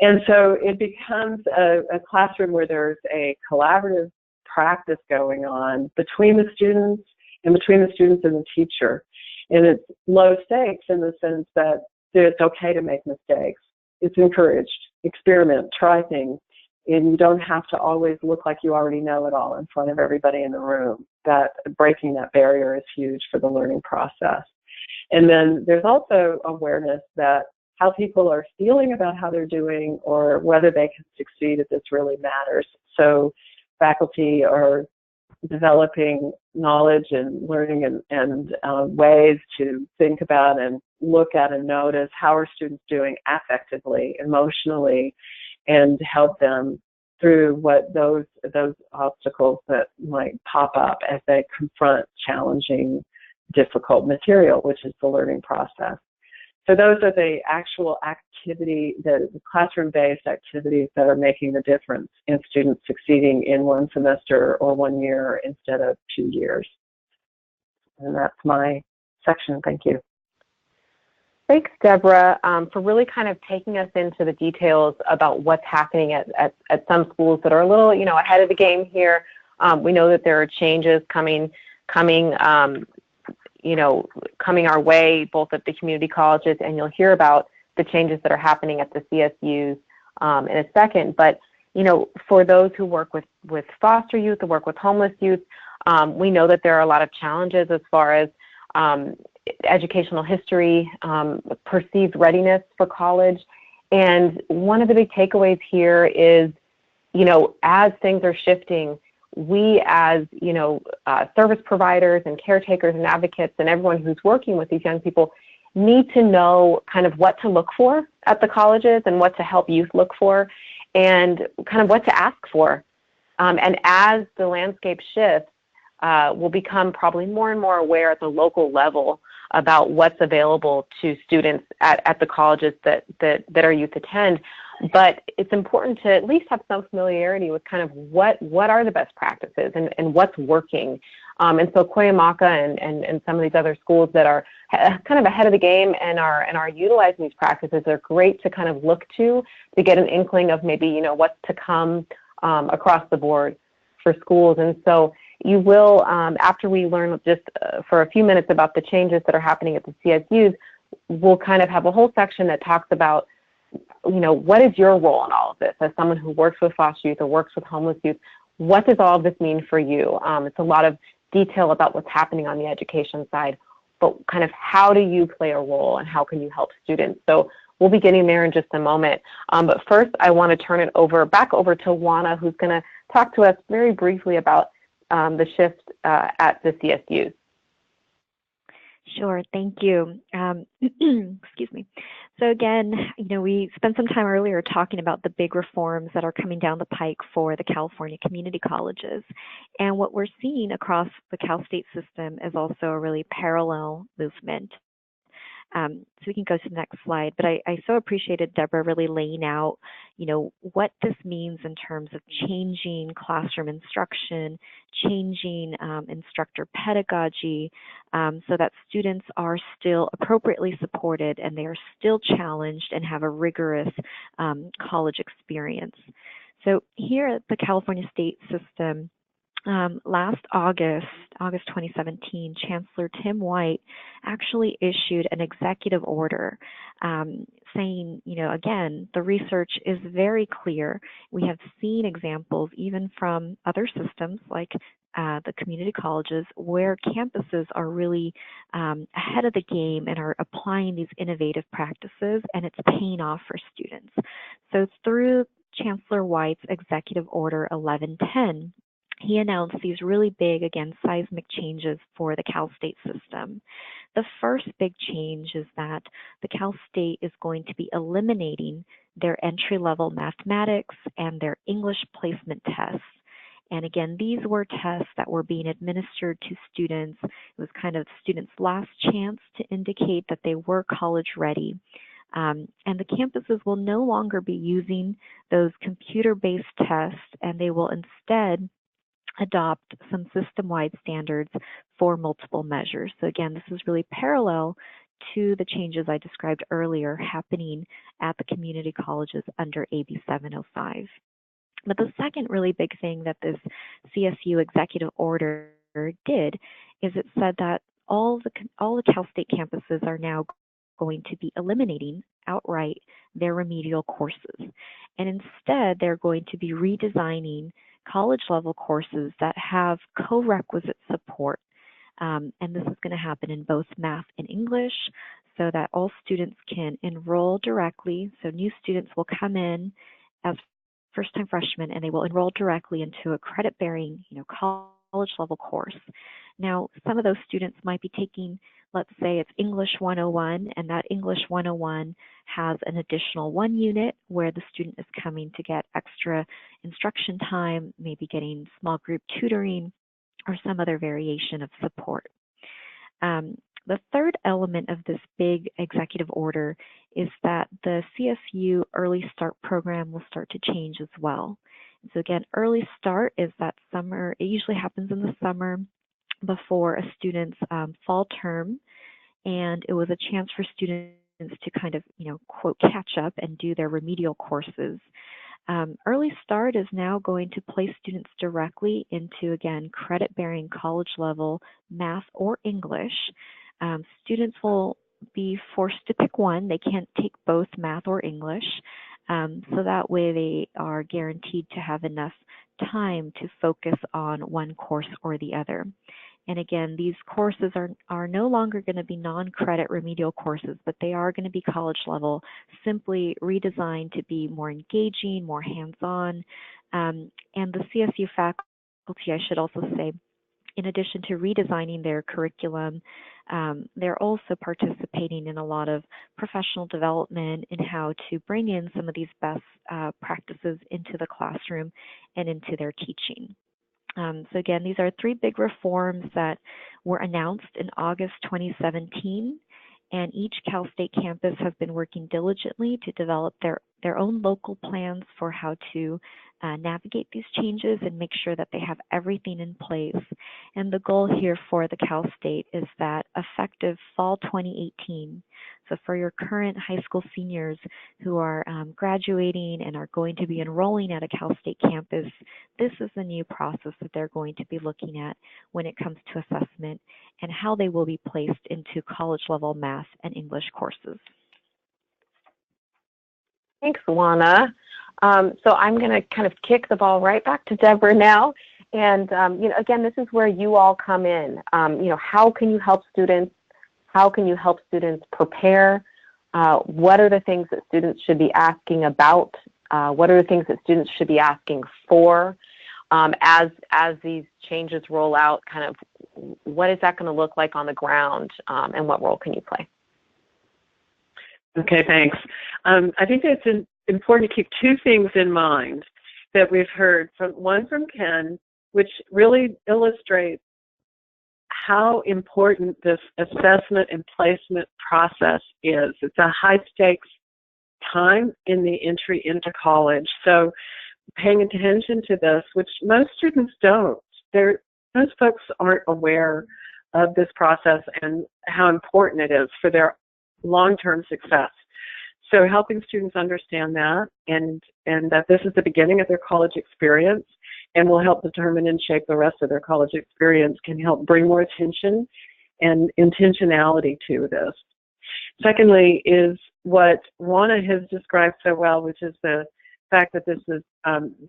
And so it becomes a classroom where there's a collaborative practice going on between the students and the teacher. And it's low stakes in the sense that it's okay to make mistakes. It's encouraged. Experiment, try things. And you don't have to always look like you already know it all in front of everybody in the room. That breaking that barrier is huge for the learning process. And then there's also awareness that how people are feeling about how they're doing or whether they can succeed at this really matters. So faculty are developing knowledge and learning and ways to think about and look at and notice how are students doing affectively, emotionally, and help them through what those obstacles that might pop up as they confront challenging, difficult material, which is the learning process. So those are the actual activity, the classroom-based activities that are making the difference in students succeeding in one semester or 1 year instead of 2 years. And that's my section. Thank you. Thanks, Deborah, for really kind of taking us into the details about what's happening at some schools that are a little, ahead of the game here. We know that there are changes coming our way, both at the community colleges, and you'll hear about the changes that are happening at the CSUs in a second. But, for those who work with foster youth, who work with homeless youth, we know that there are a lot of challenges as far as educational history, perceived readiness for college. And one of the big takeaways here is, as things are shifting, we as, service providers and caretakers and advocates and everyone who's working with these young people need to know kind of what to look for at the colleges and what to help youth look for and kind of what to ask for. And as the landscape shifts, we'll become probably more and more aware at the local level about what's available to students at the colleges that our youth attend. But it's important to at least have some familiarity with kind of what are the best practices and what's working. And so Cuyamaca and some of these other schools that are kind of ahead of the game and are utilizing these practices are great to kind of look to get an inkling of maybe, what's to come across the board for schools. And so you will, after we learn just for a few minutes about the changes that are happening at the CSUs, we'll kind of have a whole section that talks about, what is your role in all of this as someone who works with foster youth or works with homeless youth? What does all of this mean for you? It's a lot of detail about what's happening on the education side, but kind of how do you play a role and how can you help students? So we'll be getting there in just a moment. But first, I want to turn it back over to Juana, who's going to talk to us very briefly about the shift at the CSUs. Sure, thank you. Excuse me. So again, we spent some time earlier talking about the big reforms that are coming down the pike for the California community colleges. And what we're seeing across the Cal State system is also a really parallel movement. So we can go to the next slide, but I so appreciated Deborah really laying out, what this means in terms of changing classroom instruction, changing instructor pedagogy, so that students are still appropriately supported and they are still challenged and have a rigorous college experience. So here at the California State system, last August 2017, Chancellor Tim White actually issued an executive order saying, again, the research is very clear. We have seen examples even from other systems like the community colleges where campuses are really ahead of the game and are applying these innovative practices, and it's paying off for students. So through Chancellor White's Executive Order 1110, he announced these really big, again, seismic changes for the Cal State system. The first big change is that the Cal State is going to be eliminating their entry-level mathematics and their English placement tests. And again, these were tests that were being administered to students. It was kind of students' last chance to indicate that they were college ready. And the campuses will no longer be using those computer-based tests, and they will instead adopt some system-wide standards for multiple measures. So again, this is really parallel to the changes I described earlier happening at the community colleges under AB 705. But the second really big thing that this CSU executive order did is it said that all the Cal State campuses are now going to be eliminating outright their remedial courses. And instead, they're going to be redesigning college-level courses that have co-requisite support. And this is going to happen in both math and English so that all students can enroll directly. So new students will come in as first-time freshmen and they will enroll directly into a credit-bearing college college level course. Now, some of those students might be taking, let's say it's English 101, and that English 101 has an additional 1 unit where the student is coming to get extra instruction time, maybe getting small group tutoring or some other variation of support. The third element of this big executive order is that the CSU Early Start program will start to change as well. And so again, Early Start is that summer, it usually happens in the summer before a student's fall term, and it was a chance for students to kind of, quote, catch up and do their remedial courses. Early Start is now going to place students directly into, again, credit-bearing college level math or English. Students will be forced to pick one. They can't take both math or English. So that way they are guaranteed to have enough time to focus on one course or the other. And again, these courses are no longer going to be non-credit remedial courses, but they are going to be college level, simply redesigned to be more engaging, more hands-on. And the CSU faculty, I should also say, in addition to redesigning their curriculum, they're also participating in a lot of professional development in how to bring in some of these best practices into the classroom and into their teaching. So again, these are 3 big reforms that were announced in August 2017, and each Cal State campus has been working diligently to develop their own local plans for how to navigate these changes and make sure that they have everything in place. And the goal here for the Cal State is that effective fall 2018, so for your current high school seniors who are graduating and are going to be enrolling at a Cal State campus, this is the new process that they're going to be looking at when it comes to assessment and how they will be placed into college level math and English courses. Thanks, Juana. So I'm going to kind of kick the ball right back to Deborah now. And, again, this is where you all come in. How can you help students? How can you help students prepare? What are the things that students should be asking about? What are the things that students should be asking for? As these changes roll out, kind of what is that going to look like on the ground, and what role can you play? Okay, thanks. I think it's important to keep 2 things in mind that we've heard, one from Ken, which really illustrates how important this assessment and placement process is. It's a high-stakes time in the entry into college. So paying attention to this, which most students don't. Most folks aren't aware of this process and how important it is for their long-term success. So helping students understand that and that this is the beginning of their college experience and will help determine and shape the rest of their college experience can help bring more attention and intentionality to this. Secondly is what Juana has described so well, which is the fact that this is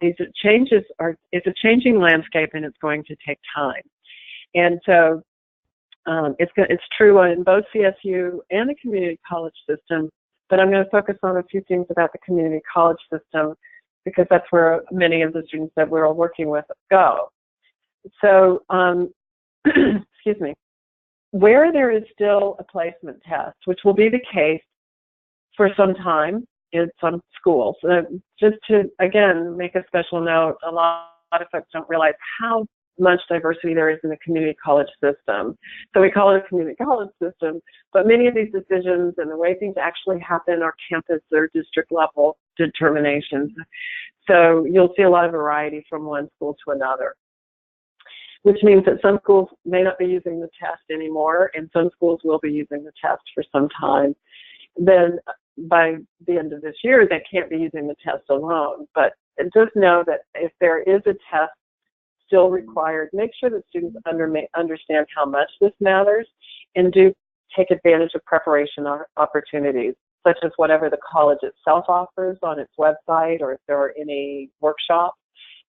it's a changing landscape and it's going to take time. And so it's true in both CSU and the community college system, but I'm going to focus on a few things about the community college system because that's where many of the students that we're all working with go. So, excuse me, where there is still a placement test, which will be the case for some time in some schools, just to, again, make a special note, a lot of folks don't realize how much diversity there is in the community college system. So we call it a community college system, but many of these decisions and the way things actually happen are campus or district level determinations. So you'll see a lot of variety from one school to another, which means that some schools may not be using the test anymore, and some schools will be using the test for some time. Then by the end of this year, they can't be using the test alone. But just know that if there is a test still required, make sure that students understand how much this matters and do take advantage of preparation opportunities, such as whatever the college itself offers on its website or if there are any workshops.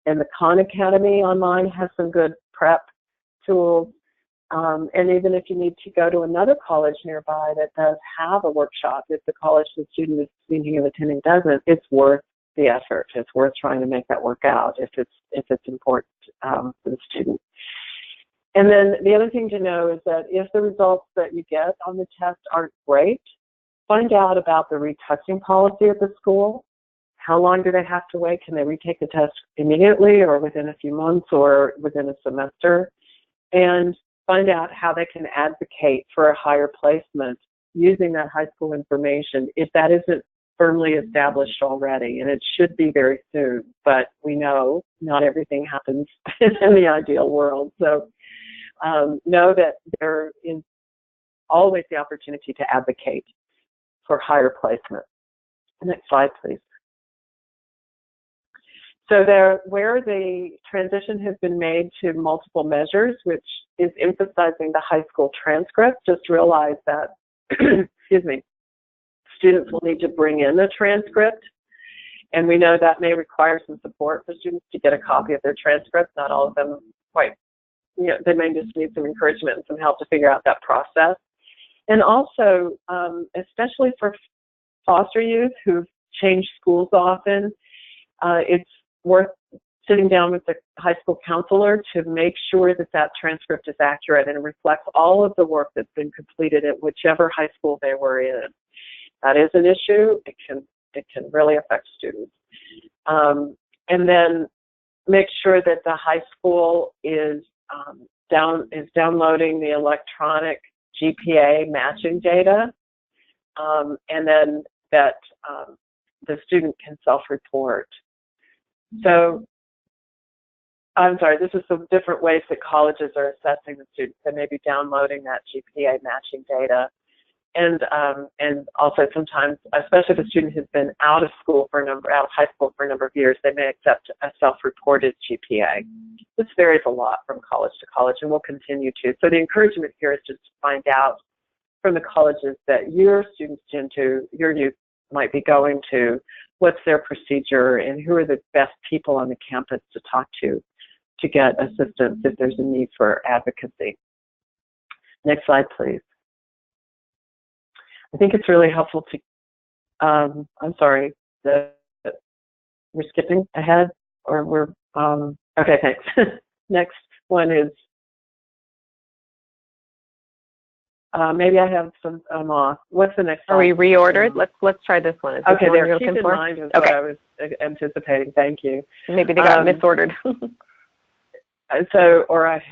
And the Khan Academy online has some good prep tools. And even if you need to go to another college nearby that does have a workshop, if the college the student is thinking of attending doesn't, it's worth the effort. It's worth trying to make that work out if it's important for the student. And then the other thing to know is that if the results that you get on the test aren't great, find out about the retesting policy at the school. How long do they have to wait? Can they retake the test immediately or within a few months or within a semester? And find out how they can advocate for a higher placement using that high school information if that isn't firmly established already. And it should be very soon, but we know not everything happens in the ideal world. So know that there is always the opportunity to advocate for higher placement. Next slide, please. So where the transition has been made to multiple measures, which is emphasizing the high school transcript, just realize that, excuse me, students will need to bring in a transcript. And we know that may require some support for students to get a copy of their transcript. Not all of them quite, they may just need some encouragement and some help to figure out that process. And also, especially for foster youth who've changed schools often, it's worth sitting down with the high school counselor to make sure that that transcript is accurate and reflects all of the work that's been completed at whichever high school they were in. That is an issue. It can really affect students. And then make sure that the high school is downloading the electronic GPA matching data, and then that the student can self-report. So, I'm sorry, this is the different ways that colleges are assessing the students. They may be downloading that GPA matching data. And also sometimes, especially if a student has been out of high school for a number of years, they may accept a self-reported GPA. This varies a lot from college to college and will continue to. So the encouragement here is just to find out from the colleges that your students your youth might be going to, what's their procedure and who are the best people on the campus to talk to get assistance if there's a need for advocacy. Next slide, please. I think it's really helpful to, I'm sorry, we're skipping ahead, or we're, okay, thanks. Next one is, maybe I have some, off. What's the next slide? Are we reordered? Let's try this one. Is this okay, the one there, you're keep looking in for? mind is okay. what I was anticipating. Thank you. Maybe they got misordered.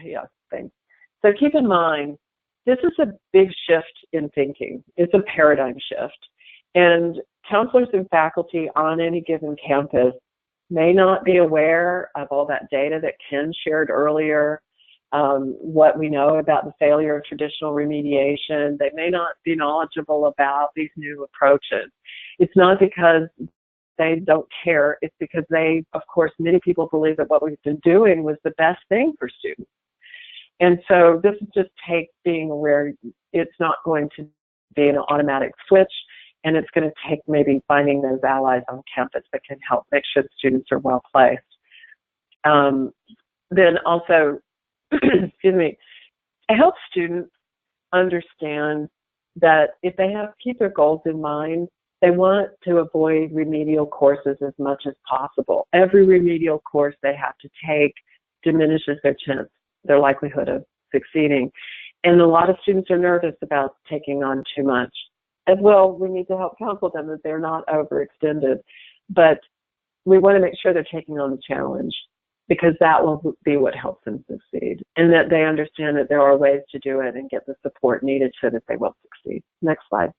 Yeah, thanks. So keep in mind, this is a big shift in thinking. It's a paradigm shift. And counselors and faculty on any given campus may not be aware of all that data that Ken shared earlier, what we know about the failure of traditional remediation. They may not be knowledgeable about these new approaches. It's not because they don't care. It's because of course, many people believe that what we've been doing was the best thing for students. And so this just takes being aware it's not going to be an automatic switch, and it's going to take maybe finding those allies on campus that can help make sure the students are well placed. Then also, excuse me, to help students understand that if they keep their goals in mind, they want to avoid remedial courses as much as possible. Every remedial course they have to take diminishes their likelihood of succeeding. And a lot of students are nervous about taking on too much. As well, we need to help counsel them that they're not overextended. But we want to make sure they're taking on the challenge, because that will be what helps them succeed. And that they understand that there are ways to do it and get the support needed so that they will succeed. Next slide.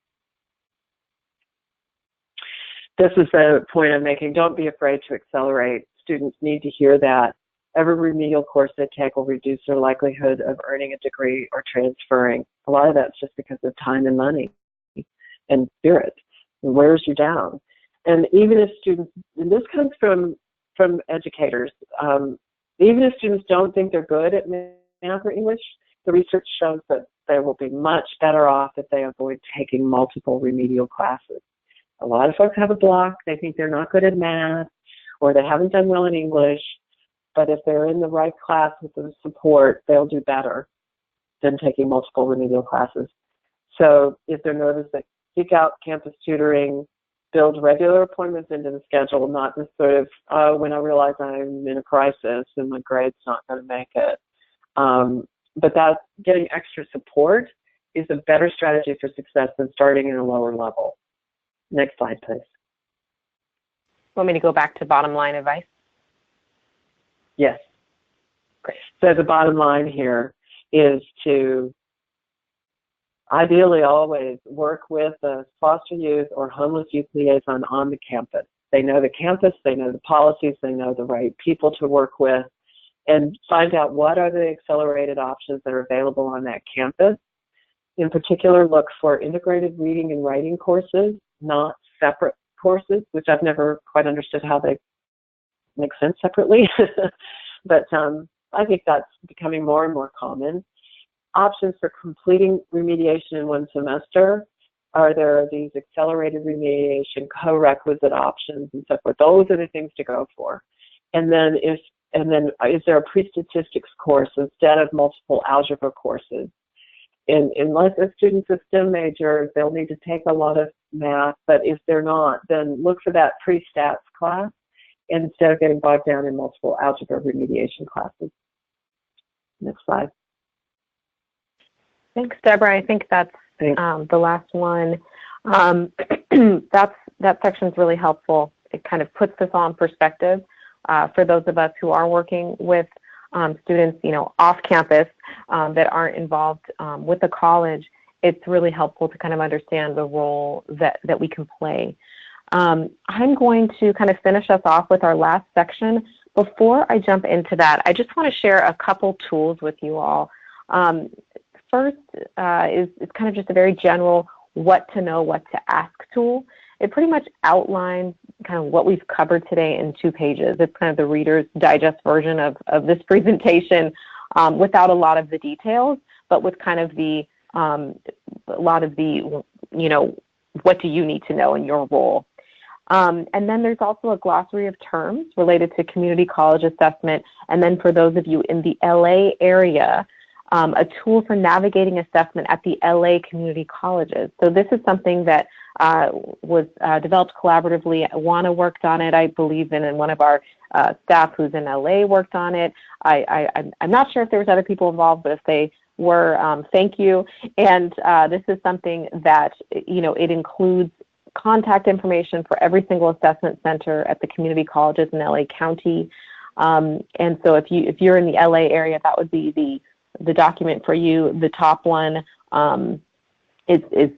This is the point I'm making. Don't be afraid to accelerate. Students need to hear that. Every remedial course they take will reduce their likelihood of earning a degree or transferring. A lot of that's just because of time and money and spirit. It wears you down. And even if students, and this comes from educators, even if students don't think they're good at math or English, the research shows that they will be much better off if they avoid taking multiple remedial classes. A lot of folks have a block. They think they're not good at math, or they haven't done well in English. But if they're in the right class with the support, they'll do better than taking multiple remedial classes. So if they're nervous, they seek out campus tutoring, build regular appointments into the schedule, not just sort of when I realize I'm in a crisis and my grade's not going to make it. but that getting extra support is a better strategy for success than starting in a lower level. Next slide, please. Want me to go back to bottom line advice? Yes. Great. So the bottom line here is to ideally always work with a foster youth or homeless youth liaison on the campus. They know the campus, they know the policies, they know the right people to work with, and find out what are the accelerated options that are available on that campus. In particular, look for integrated reading and writing courses, not separate courses, which I've never quite understood how they make sense separately. But I think that's becoming more and more common. Options for completing remediation in one semester. Are there these accelerated remediation co-requisite options and so forth? Those are the things to go for. And then is there a pre-statistics course instead of multiple algebra courses? Unless a student's a STEM major, they'll need to take a lot of math, but if they're not, then look for that pre-stats class instead of getting bogged down in multiple algebra remediation classes. Next slide. Thanks, Deborah. I think that's the last one. That section is really helpful. It kind of puts this all in perspective for those of us who are working with students, off campus that aren't involved with the college. It's really helpful to kind of understand the role that we can play. I'm going to kind of finish us off with our last section. Before I jump into that, I just want to share a couple tools with you all. First is kind of just a very general what to know, what to ask tool. It pretty much outlines kind of what we've covered today in 2 pages. It's kind of the Reader's Digest version of this presentation without a lot of the details, but with kind of a lot of the, what do you need to know in your role. And then there's also a glossary of terms related to community college assessment. And then for those of you in the LA area, a tool for navigating assessment at the LA community colleges. So this is something that was developed collaboratively. Juana worked on it, I believe, and one of our staff who's in LA worked on it. I'm not sure if there was other people involved, but if they were, thank you. And this is something that, it includes contact information for every single assessment center at the community colleges in LA County. And so if you're in the LA area, that would be the document for you. The top one is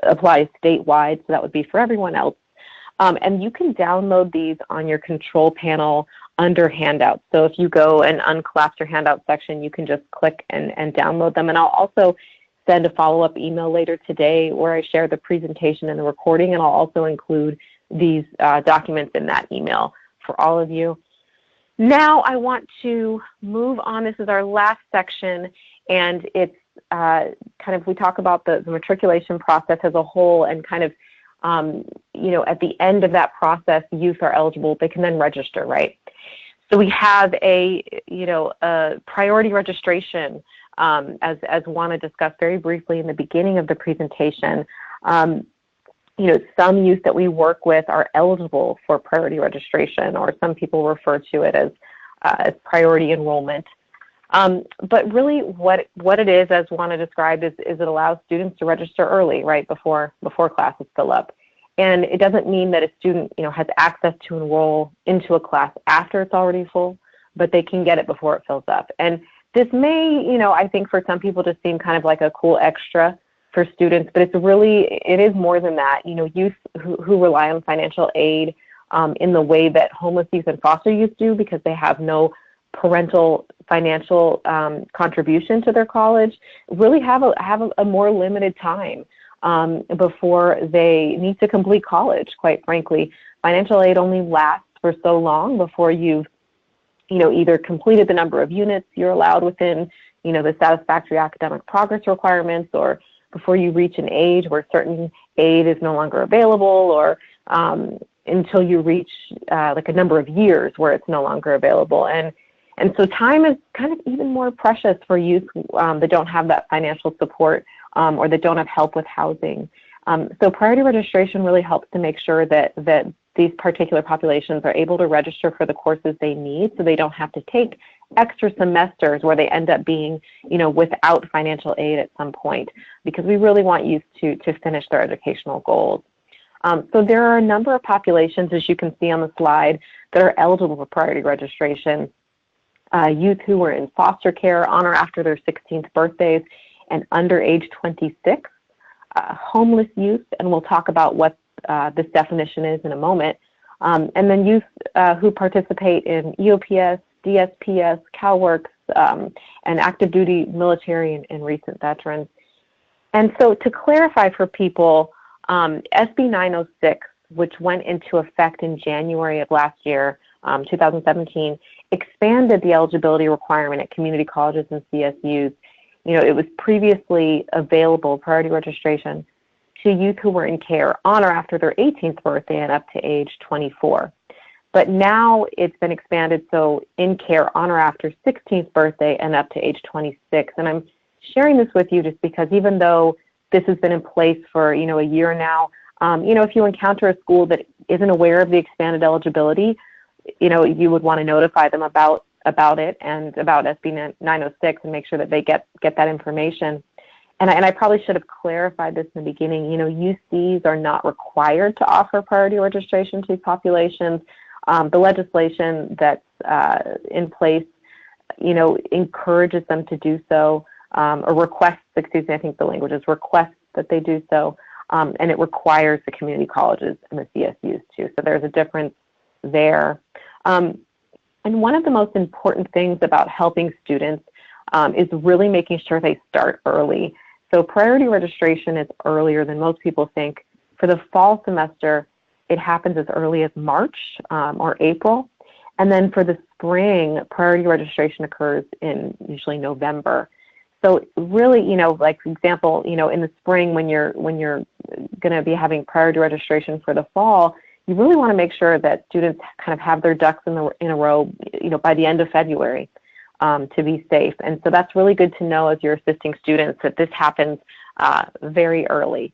applies statewide, so that would be for everyone else. And you can download these on your control panel under handouts. So if you go and uncollapse your handout section, you can just click and download them. And I'll also send a follow-up email later today where I share the presentation and the recording, and I'll also include these documents in that email for all of you. Now I want to move on. This is our last section, and it's we talk about the matriculation process as a whole, and kind of, at the end of that process, youth are eligible. They can then register, right? So we have a priority registration, as Juana discussed very briefly in the beginning of the presentation. Some youth that we work with are eligible for priority registration, or some people refer to it as priority enrollment. But really what it is, as Juana described, is it allows students to register early, right, before classes fill up. And it doesn't mean that a student, has access to enroll into a class after it's already full, but they can get it before it fills up. And this may, I think for some people just seem kind of like a cool extra for students, but it is more than that. Youth who rely on financial aid in the way that homeless youth and foster youth do, because they have no parental financial contribution to their college, really have a more limited time before they need to complete college, quite frankly. Financial aid only lasts for so long before you've either completed the number of units you're allowed within, the satisfactory academic progress requirements, or before you reach an age where certain aid is no longer available, or until you reach like a number of years where it's no longer available. And so time is kind of even more precious for youth that don't have that financial support or that don't have help with housing. So priority registration really helps to make sure that these particular populations are able to register for the courses they need, so they don't have to take extra semesters where they end up being, without financial aid at some point, because we really want youth to finish their educational goals. So there are a number of populations, as you can see on the slide, that are eligible for priority registration. Youth who were in foster care on or after their 16th birthdays and under age 26, homeless youth, and we'll talk about what this definition is in a moment, and then youth who participate in EOPS, DSPS, CalWORKs, and active duty military and recent veterans. And so to clarify for people, SB 906, which went into effect in January of last year, 2017, expanded the eligibility requirement at community colleges and CSUs. It was previously available, priority registration, to youth who were in care on or after their 18th birthday and up to age 24. But now it's been expanded, so in care on or after 16th birthday and up to age 26. And I'm sharing this with you just because even though this has been in place for, a year now, if you encounter a school that isn't aware of the expanded eligibility, you would want to notify them about it and about SB 906 and make sure that they get that information. And I probably should have clarified this in the beginning. UCs are not required to offer priority registration to these populations. The legislation that's in place, encourages them to do so, or requests, I think the language is requests that they do so, and it requires the community colleges and the CSUs too. So there's a difference there. And one of the most important things about helping students is really making sure they start early. So priority registration is earlier than most people think. For the fall semester, it happens as early as March or April. And then for the spring, priority registration occurs in usually November. So really, like for example, in the spring when you're going to be having priority registration for the fall, you really want to make sure that students kind of have their ducks in a row, by the end of February to be safe. And so that's really good to know as you're assisting students that this happens very early.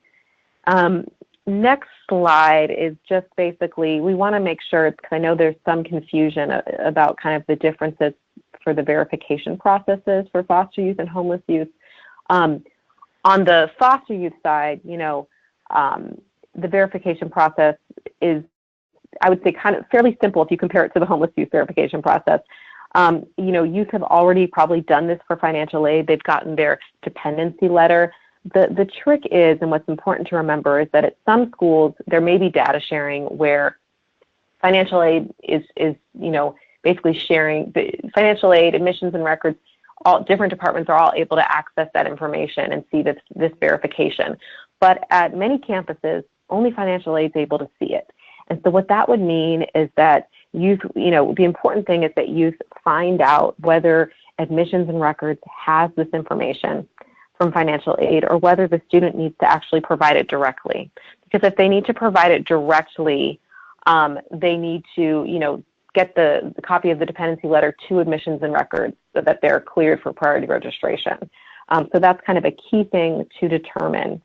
Next slide is just basically, we want to make sure, because I know there's some confusion about kind of the differences for the verification processes for foster youth and homeless youth. On the foster youth side, the verification process is, I would say, kind of fairly simple if you compare it to the homeless youth verification process. Youth have already probably done this for financial aid. They've gotten their dependency letter. The trick is, and what's important to remember, is that at some schools there may be data sharing where financial aid is basically sharing the financial aid, admissions and records. All different departments are all able to access that information and see this verification. But at many campuses, only financial aid is able to see it. And so what that would mean is that youth, the important thing is that youth find out whether admissions and records has this information from financial aid or whether the student needs to actually provide it directly. Because if they need to provide it directly, they need to, get the copy of the dependency letter to admissions and records so that they're cleared for priority registration. So that's kind of a key thing to determine.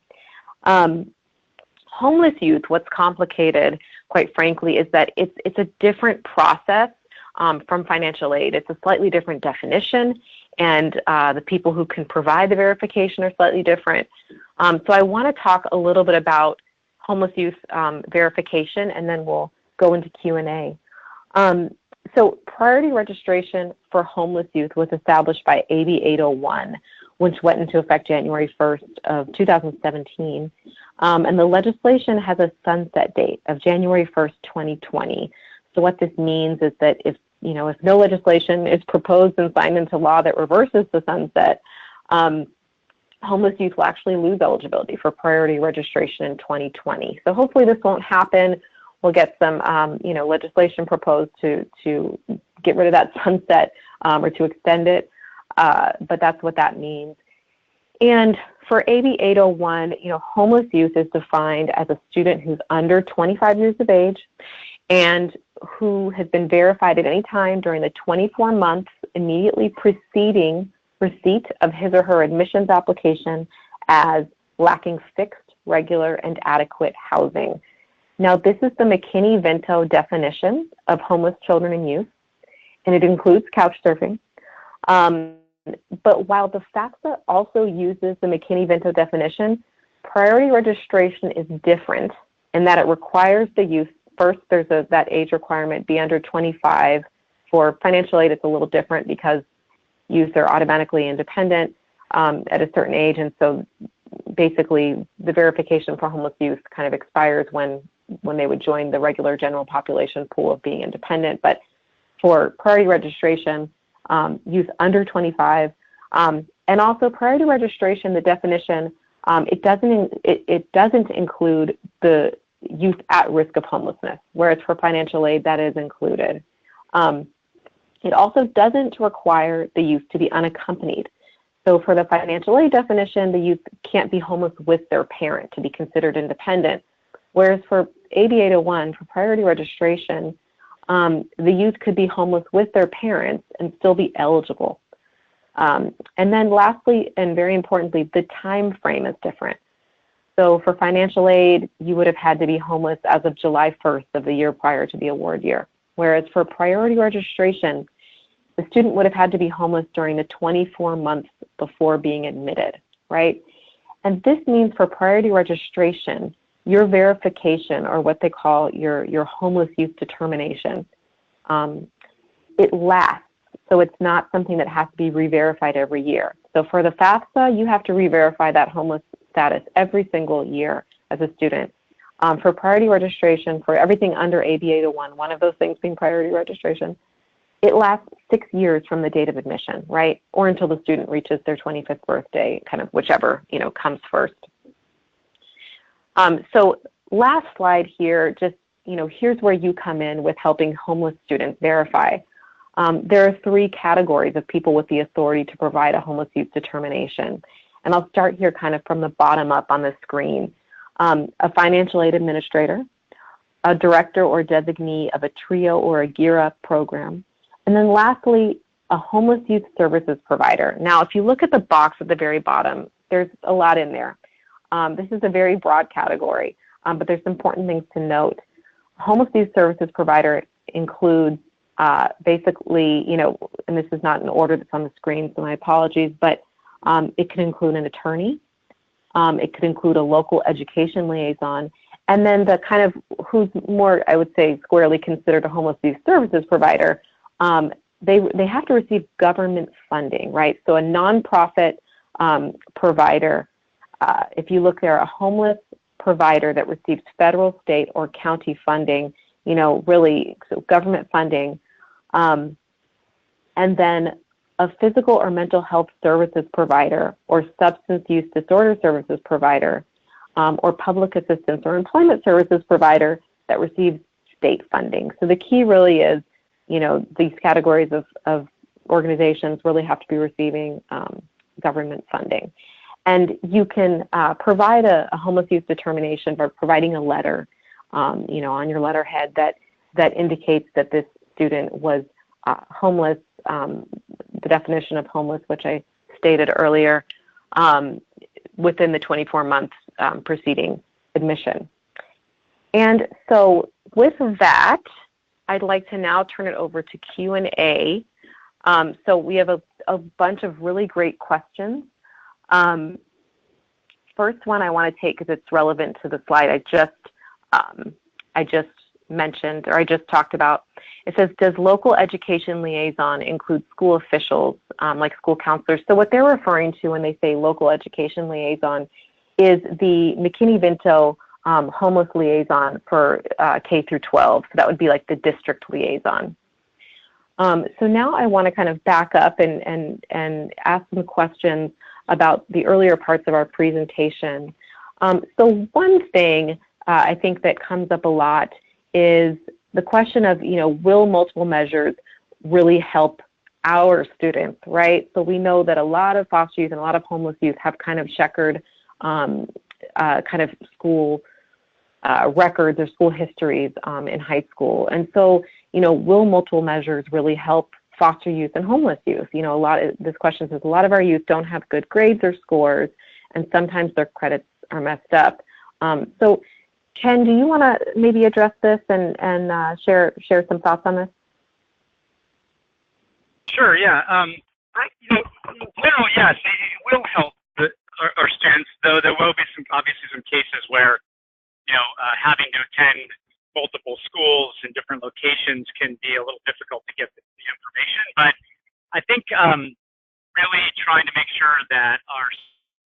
Homeless youth, what's complicated, quite frankly, is that it's a different process from financial aid. It's a slightly different definition, and the people who can provide the verification are slightly different. So I want to talk a little bit about homeless youth verification, and then we'll go into Q&A. So priority registration for homeless youth was established by AB 801, which went into effect January 1st of 2017. And the legislation has a sunset date of January 1st, 2020. So what this means is that if no legislation is proposed and signed into law that reverses the sunset, homeless youth will actually lose eligibility for priority registration in 2020. So hopefully this won't happen. We'll get some, legislation proposed to get rid of that sunset or to extend it, but that's what that means. And for AB 801, homeless youth is defined as a student who's under 25 years of age and who has been verified at any time during the 24 months immediately preceding receipt of his or her admissions application as lacking fixed, regular, and adequate housing. Now, this is the McKinney-Vento definition of homeless children and youth, and it includes couch surfing. But while the FAFSA also uses the McKinney-Vento definition, priority registration is different in that it requires the youth, first there's that age requirement, be under 25. For financial aid, it's a little different because youth are automatically independent at a certain age, and so basically the verification for homeless youth kind of expires when they would join the regular general population pool of being independent. But for priority registration, youth under 25, and also priority registration, the definition, it doesn't include the youth at risk of homelessness, whereas for financial aid, that is included. It also doesn't require the youth to be unaccompanied. So for the financial aid definition, the youth can't be homeless with their parent to be considered independent, whereas for AB 801, for priority registration, the youth could be homeless with their parents and still be eligible. And then lastly, and very importantly, the time frame is different. So for financial aid, you would have had to be homeless as of July 1st of the year prior to the award year. Whereas for priority registration, the student would have had to be homeless during the 24 months before being admitted, right? And this means for priority registration, your verification, or what they call your homeless youth determination, it lasts. So it's not something that has to be re-verified every year. So for the FAFSA, you have to re-verify that homeless status every single year as a student. For priority registration, for everything under AB 801, one of those things being priority registration, it lasts 6 years from the date of admission, right? Or until the student reaches their 25th birthday, kind of whichever, comes first. So last slide here, just, here's where you come in with helping homeless students verify. There are 3 categories of people with the authority to provide a homeless youth determination. And I'll start here kind of from the bottom up on the screen. A financial aid administrator, a director or designee of a TRIO or a GEAR Up program, and then lastly, a homeless youth services provider. Now, if you look at the box at the very bottom, there's a lot in there. This is a very broad category, but there's important things to note. Homeless youth services provider includes basically, and this is not in order that's on the screen, so my apologies, but it could include an attorney. It could include a local education liaison, and then the kind of who's more, I would say, squarely considered a homeless youth services provider, they have to receive government funding, right? So a nonprofit provider, if you look there, a homeless provider that receives federal, state, or county funding, really, so government funding, and then a physical or mental health services provider or substance use disorder services provider or public assistance or employment services provider that receives state funding. So the key really is, these categories of organizations really have to be receiving government funding. And you can provide a homeless youth determination by providing a letter, on your letterhead that indicates that this student was homeless, the definition of homeless, which I stated earlier, within the 24 months preceding admission. And so with that, I'd like to now turn it over to Q&A. So we have a bunch of really great questions. First one I want to take because it's relevant to the slide I just mentioned, or I just talked about. It says, does local education liaison include school officials, like school counselors? So what they're referring to when they say local education liaison is the McKinney-Vento homeless liaison for K through 12. So that would be like the district liaison. So now I want to kind of back up and ask some questions about the earlier parts of our presentation. So one thing I think that comes up a lot is the question of, will multiple measures really help our students, right? So we know that a lot of foster youth and a lot of homeless youth have kind of checkered kind of school records or school histories in high school. And so, will multiple measures really help foster youth and homeless youth? This question says a lot of our youth don't have good grades or scores, and sometimes their credits are messed up. So Ken, do you want to maybe address this and share some thoughts on this? Sure. Yeah. In general, yes, it will help our students. Though there will be obviously some cases where having to attend multiple schools in different locations can be a little difficult to get the information. But I think really trying to make sure that our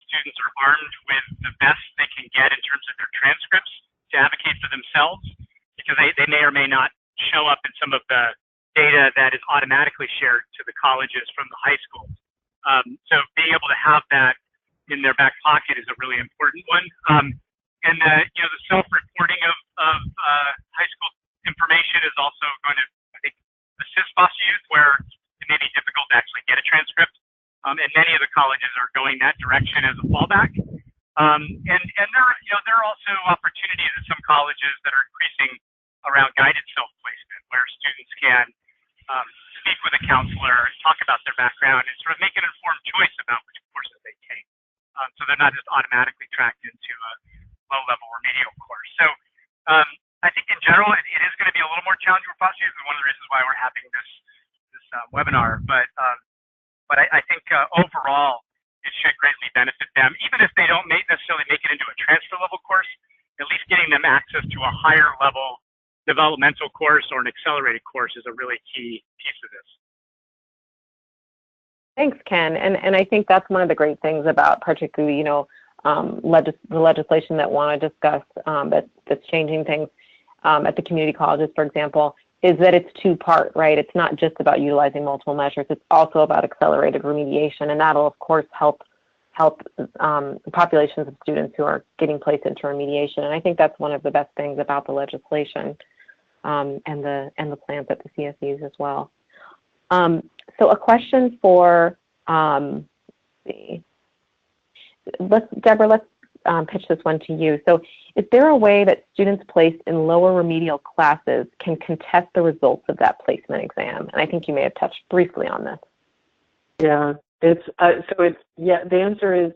students are armed with the best they can get in terms of their transcripts to advocate for themselves, because they may or may not show up in some of the data that is automatically shared to the colleges from the high schools. So being able to have that in their back pocket is a really important one. And the self-reporting of high school information is also going to, I think, assist foster youth where it may be difficult to actually get a transcript. And many of the colleges are going that direction as a fallback. And there are also opportunities at some colleges that are increasing around guided self-placement, where students can speak with a counselor, talk about their background, and sort of make an informed choice about which courses they take. So they're not just automatically tracked into a low-level remedial course. So I think in general, it is going to be a little more challenging for foster youth, and one of the reasons why we're having this webinar. But I think overall, it should greatly benefit them, even if they don't necessarily make it into a transfer level course. At least getting them access to a higher level developmental course or an accelerated course is a really key piece of this. Thanks, Ken. And I think that's one of the great things about particularly, the legislation that Juana discussed that's changing things at the community colleges, for example, is that it's two-part, right? It's not just about utilizing multiple measures. It's also about accelerated remediation, and that'll, of course, help populations of students who are getting placed into remediation. And I think that's one of the best things about the legislation and the plans at the CSUs as well. So a question for Deborah, let's pitch this one to you. So is there a way that students placed in lower remedial classes can contest the results of that placement exam? And I think you may have touched briefly on this. Yeah, the answer is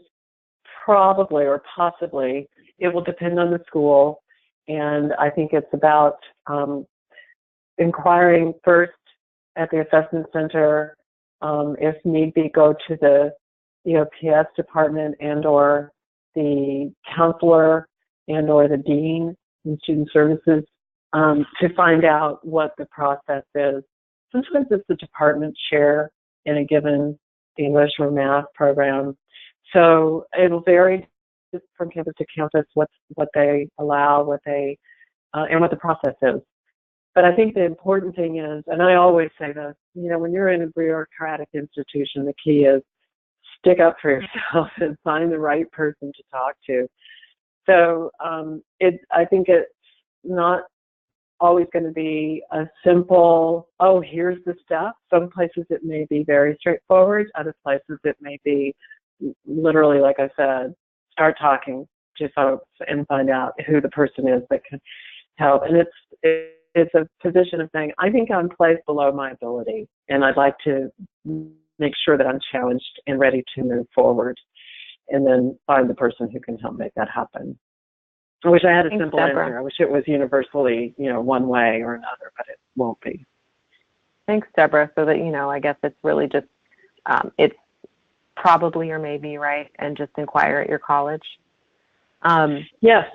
probably or possibly. It will depend on the school, and I think it's about inquiring first at the assessment center, if need be, go to the PS department and or the counselor and or the dean in student services to find out what the process is. Sometimes it's the department chair in a given English or math program. So it'll vary from campus to campus what they allow, and what the process is. But I think the important thing is, and I always say this, when you're in a bureaucratic institution, the key is stick up for yourself and find the right person to talk to. So I think it's not always going to be a simple, oh, here's the step. Some places it may be very straightforward. Other places it may be literally, like I said, start talking to folks and find out who the person is that can help. And it's a position of saying, I think I'm placed below my ability, and I'd like to make sure that I'm challenged and ready to move forward, and then find the person who can help make that happen. I wish I had a simple answer. I wish it was universally, one way or another, but it won't be. Thanks, Deborah. So that, I guess it's really just, it's probably or maybe, right, and just inquire at your college. Yes.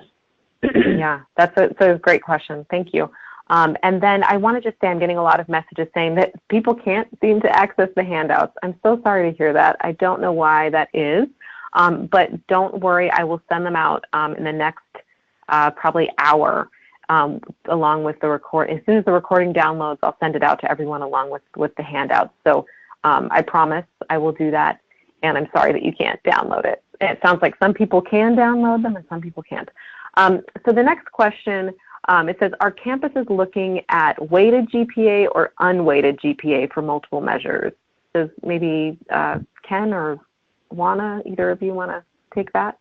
Yeah, that's a great question. Thank you. And then I want to just say I'm getting a lot of messages saying that people can't seem to access the handouts. I'm so sorry to hear that. I don't know why that is, but don't worry. I will send them out in the next probably hour along with the record. As soon as the recording downloads, I'll send it out to everyone along with the handouts. So I promise I will do that. And I'm sorry that you can't download it. It sounds like some people can download them and some people can't. So the next question, it says, are campuses looking at weighted GPA or unweighted GPA for multiple measures? Does maybe Ken or Juana, either of you want to take that?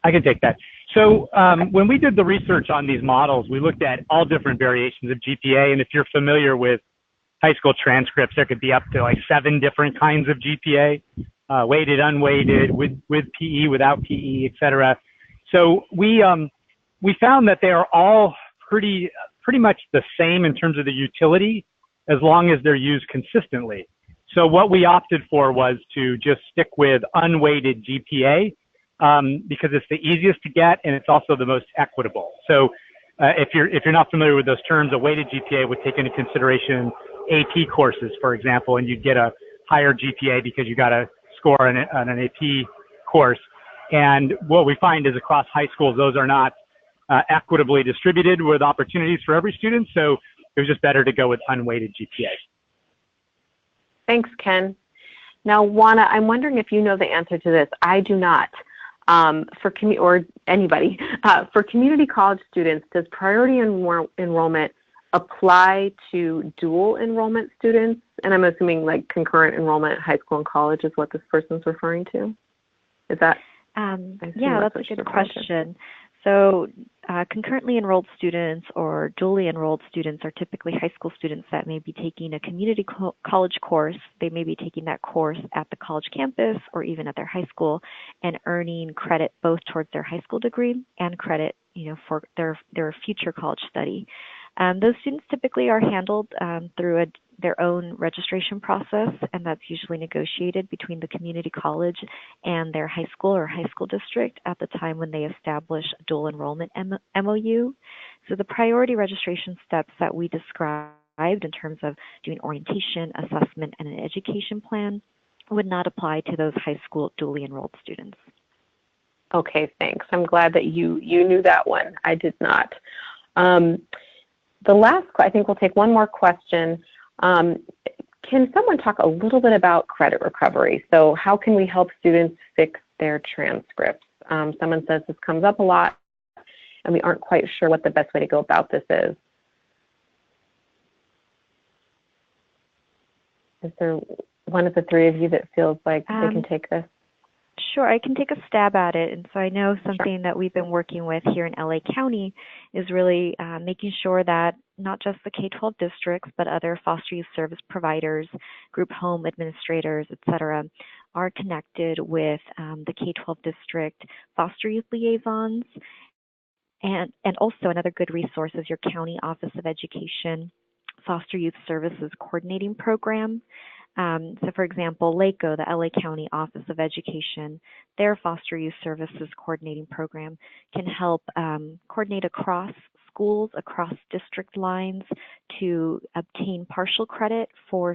I can take that. So when we did the research on these models, we looked at all different variations of GPA. And if you're familiar with high school transcripts, there could be up to like 7 different kinds of GPA, weighted, unweighted, with PE, without PE, et cetera. So we we found that they are all pretty much the same in terms of the utility, as long as they're used consistently. So what we opted for was to just stick with unweighted GPA, because it's the easiest to get and it's also the most equitable. So if you're not familiar with those terms, a weighted GPA would take into consideration AP courses, for example, and you'd get a higher GPA because you got a score on an AP course. And what we find is across high schools, those are not equitably distributed with opportunities for every student. So it was just better to go with unweighted GPA. Thanks, Ken. Now, Juana, I'm wondering if you know the answer to this. I do not. Or anybody, for community college students, does priority enrollment apply to dual enrollment students? And I'm assuming like concurrent enrollment, high school and college is what this person's referring to. Is that? Yeah, that's a good question. So concurrently enrolled students or dually enrolled students are typically high school students that may be taking a community college course. They may be taking that course at the college campus or even at their high school and earning credit both towards their high school degree and credit, for their future college study. Those students typically are handled through their own registration process, and that's usually negotiated between the community college and their high school or high school district at the time when they establish a dual enrollment MOU. So the priority registration steps that we described in terms of doing orientation, assessment, and an education plan would not apply to those high school dually enrolled students. Okay, thanks. I'm glad that you knew that one. I did not. The last, I think we'll take one more question. Can someone talk a little bit about credit recovery? So how can we help students fix their transcripts? Someone says this comes up a lot and we aren't quite sure what the best way to go about this is. Is there one of the three of you that feels like they can take this? Sure, I can take a stab at it. And so I know something that we've been working with here in LA County is really making sure that not just the K-12 districts, but other foster youth service providers, group home administrators, et cetera, are connected with the K-12 district foster youth liaisons. And also another good resource is your County Office of Education Foster Youth Services Coordinating Program. So for example, LACO, the LA County Office of Education, their Foster Youth Services Coordinating Program can help coordinate across schools, across district lines to obtain partial credit for,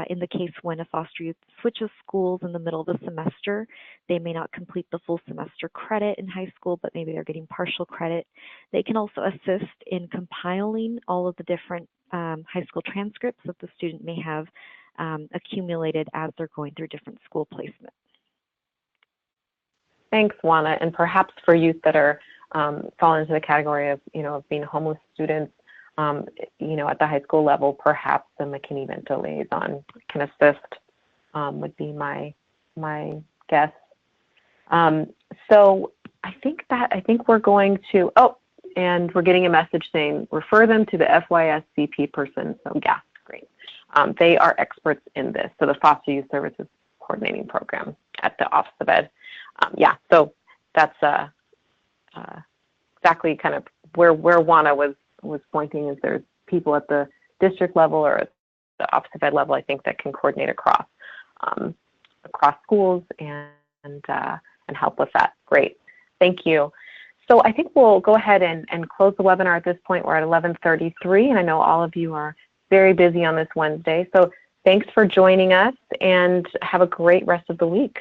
in the case when a foster youth switches schools in the middle of the semester, they may not complete the full semester credit in high school, but maybe they're getting partial credit. They can also assist in compiling all of the different high school transcripts that the student may have accumulated as they're going through different school placement. Thanks, Juana. And perhaps for youth that are fall into the category of, of being homeless students, at the high school level, perhaps the McKinney-Vento liaison can assist, would be my guess. So I think we're going to, and we're getting a message saying, refer them to the FYSCP person. So yeah, great. They are experts in this. So the Foster Youth Services Coordinating Program at the Office of Ed. So that's exactly kind of where Juana was pointing, is there's people at the district level or at the Office of Ed level, I think, that can coordinate across schools and help with that. Great, thank you. So I think we'll go ahead and close the webinar at this point. We're at 11:33, and I know all of you are very busy on this Wednesday. So thanks for joining us, and have a great rest of the week.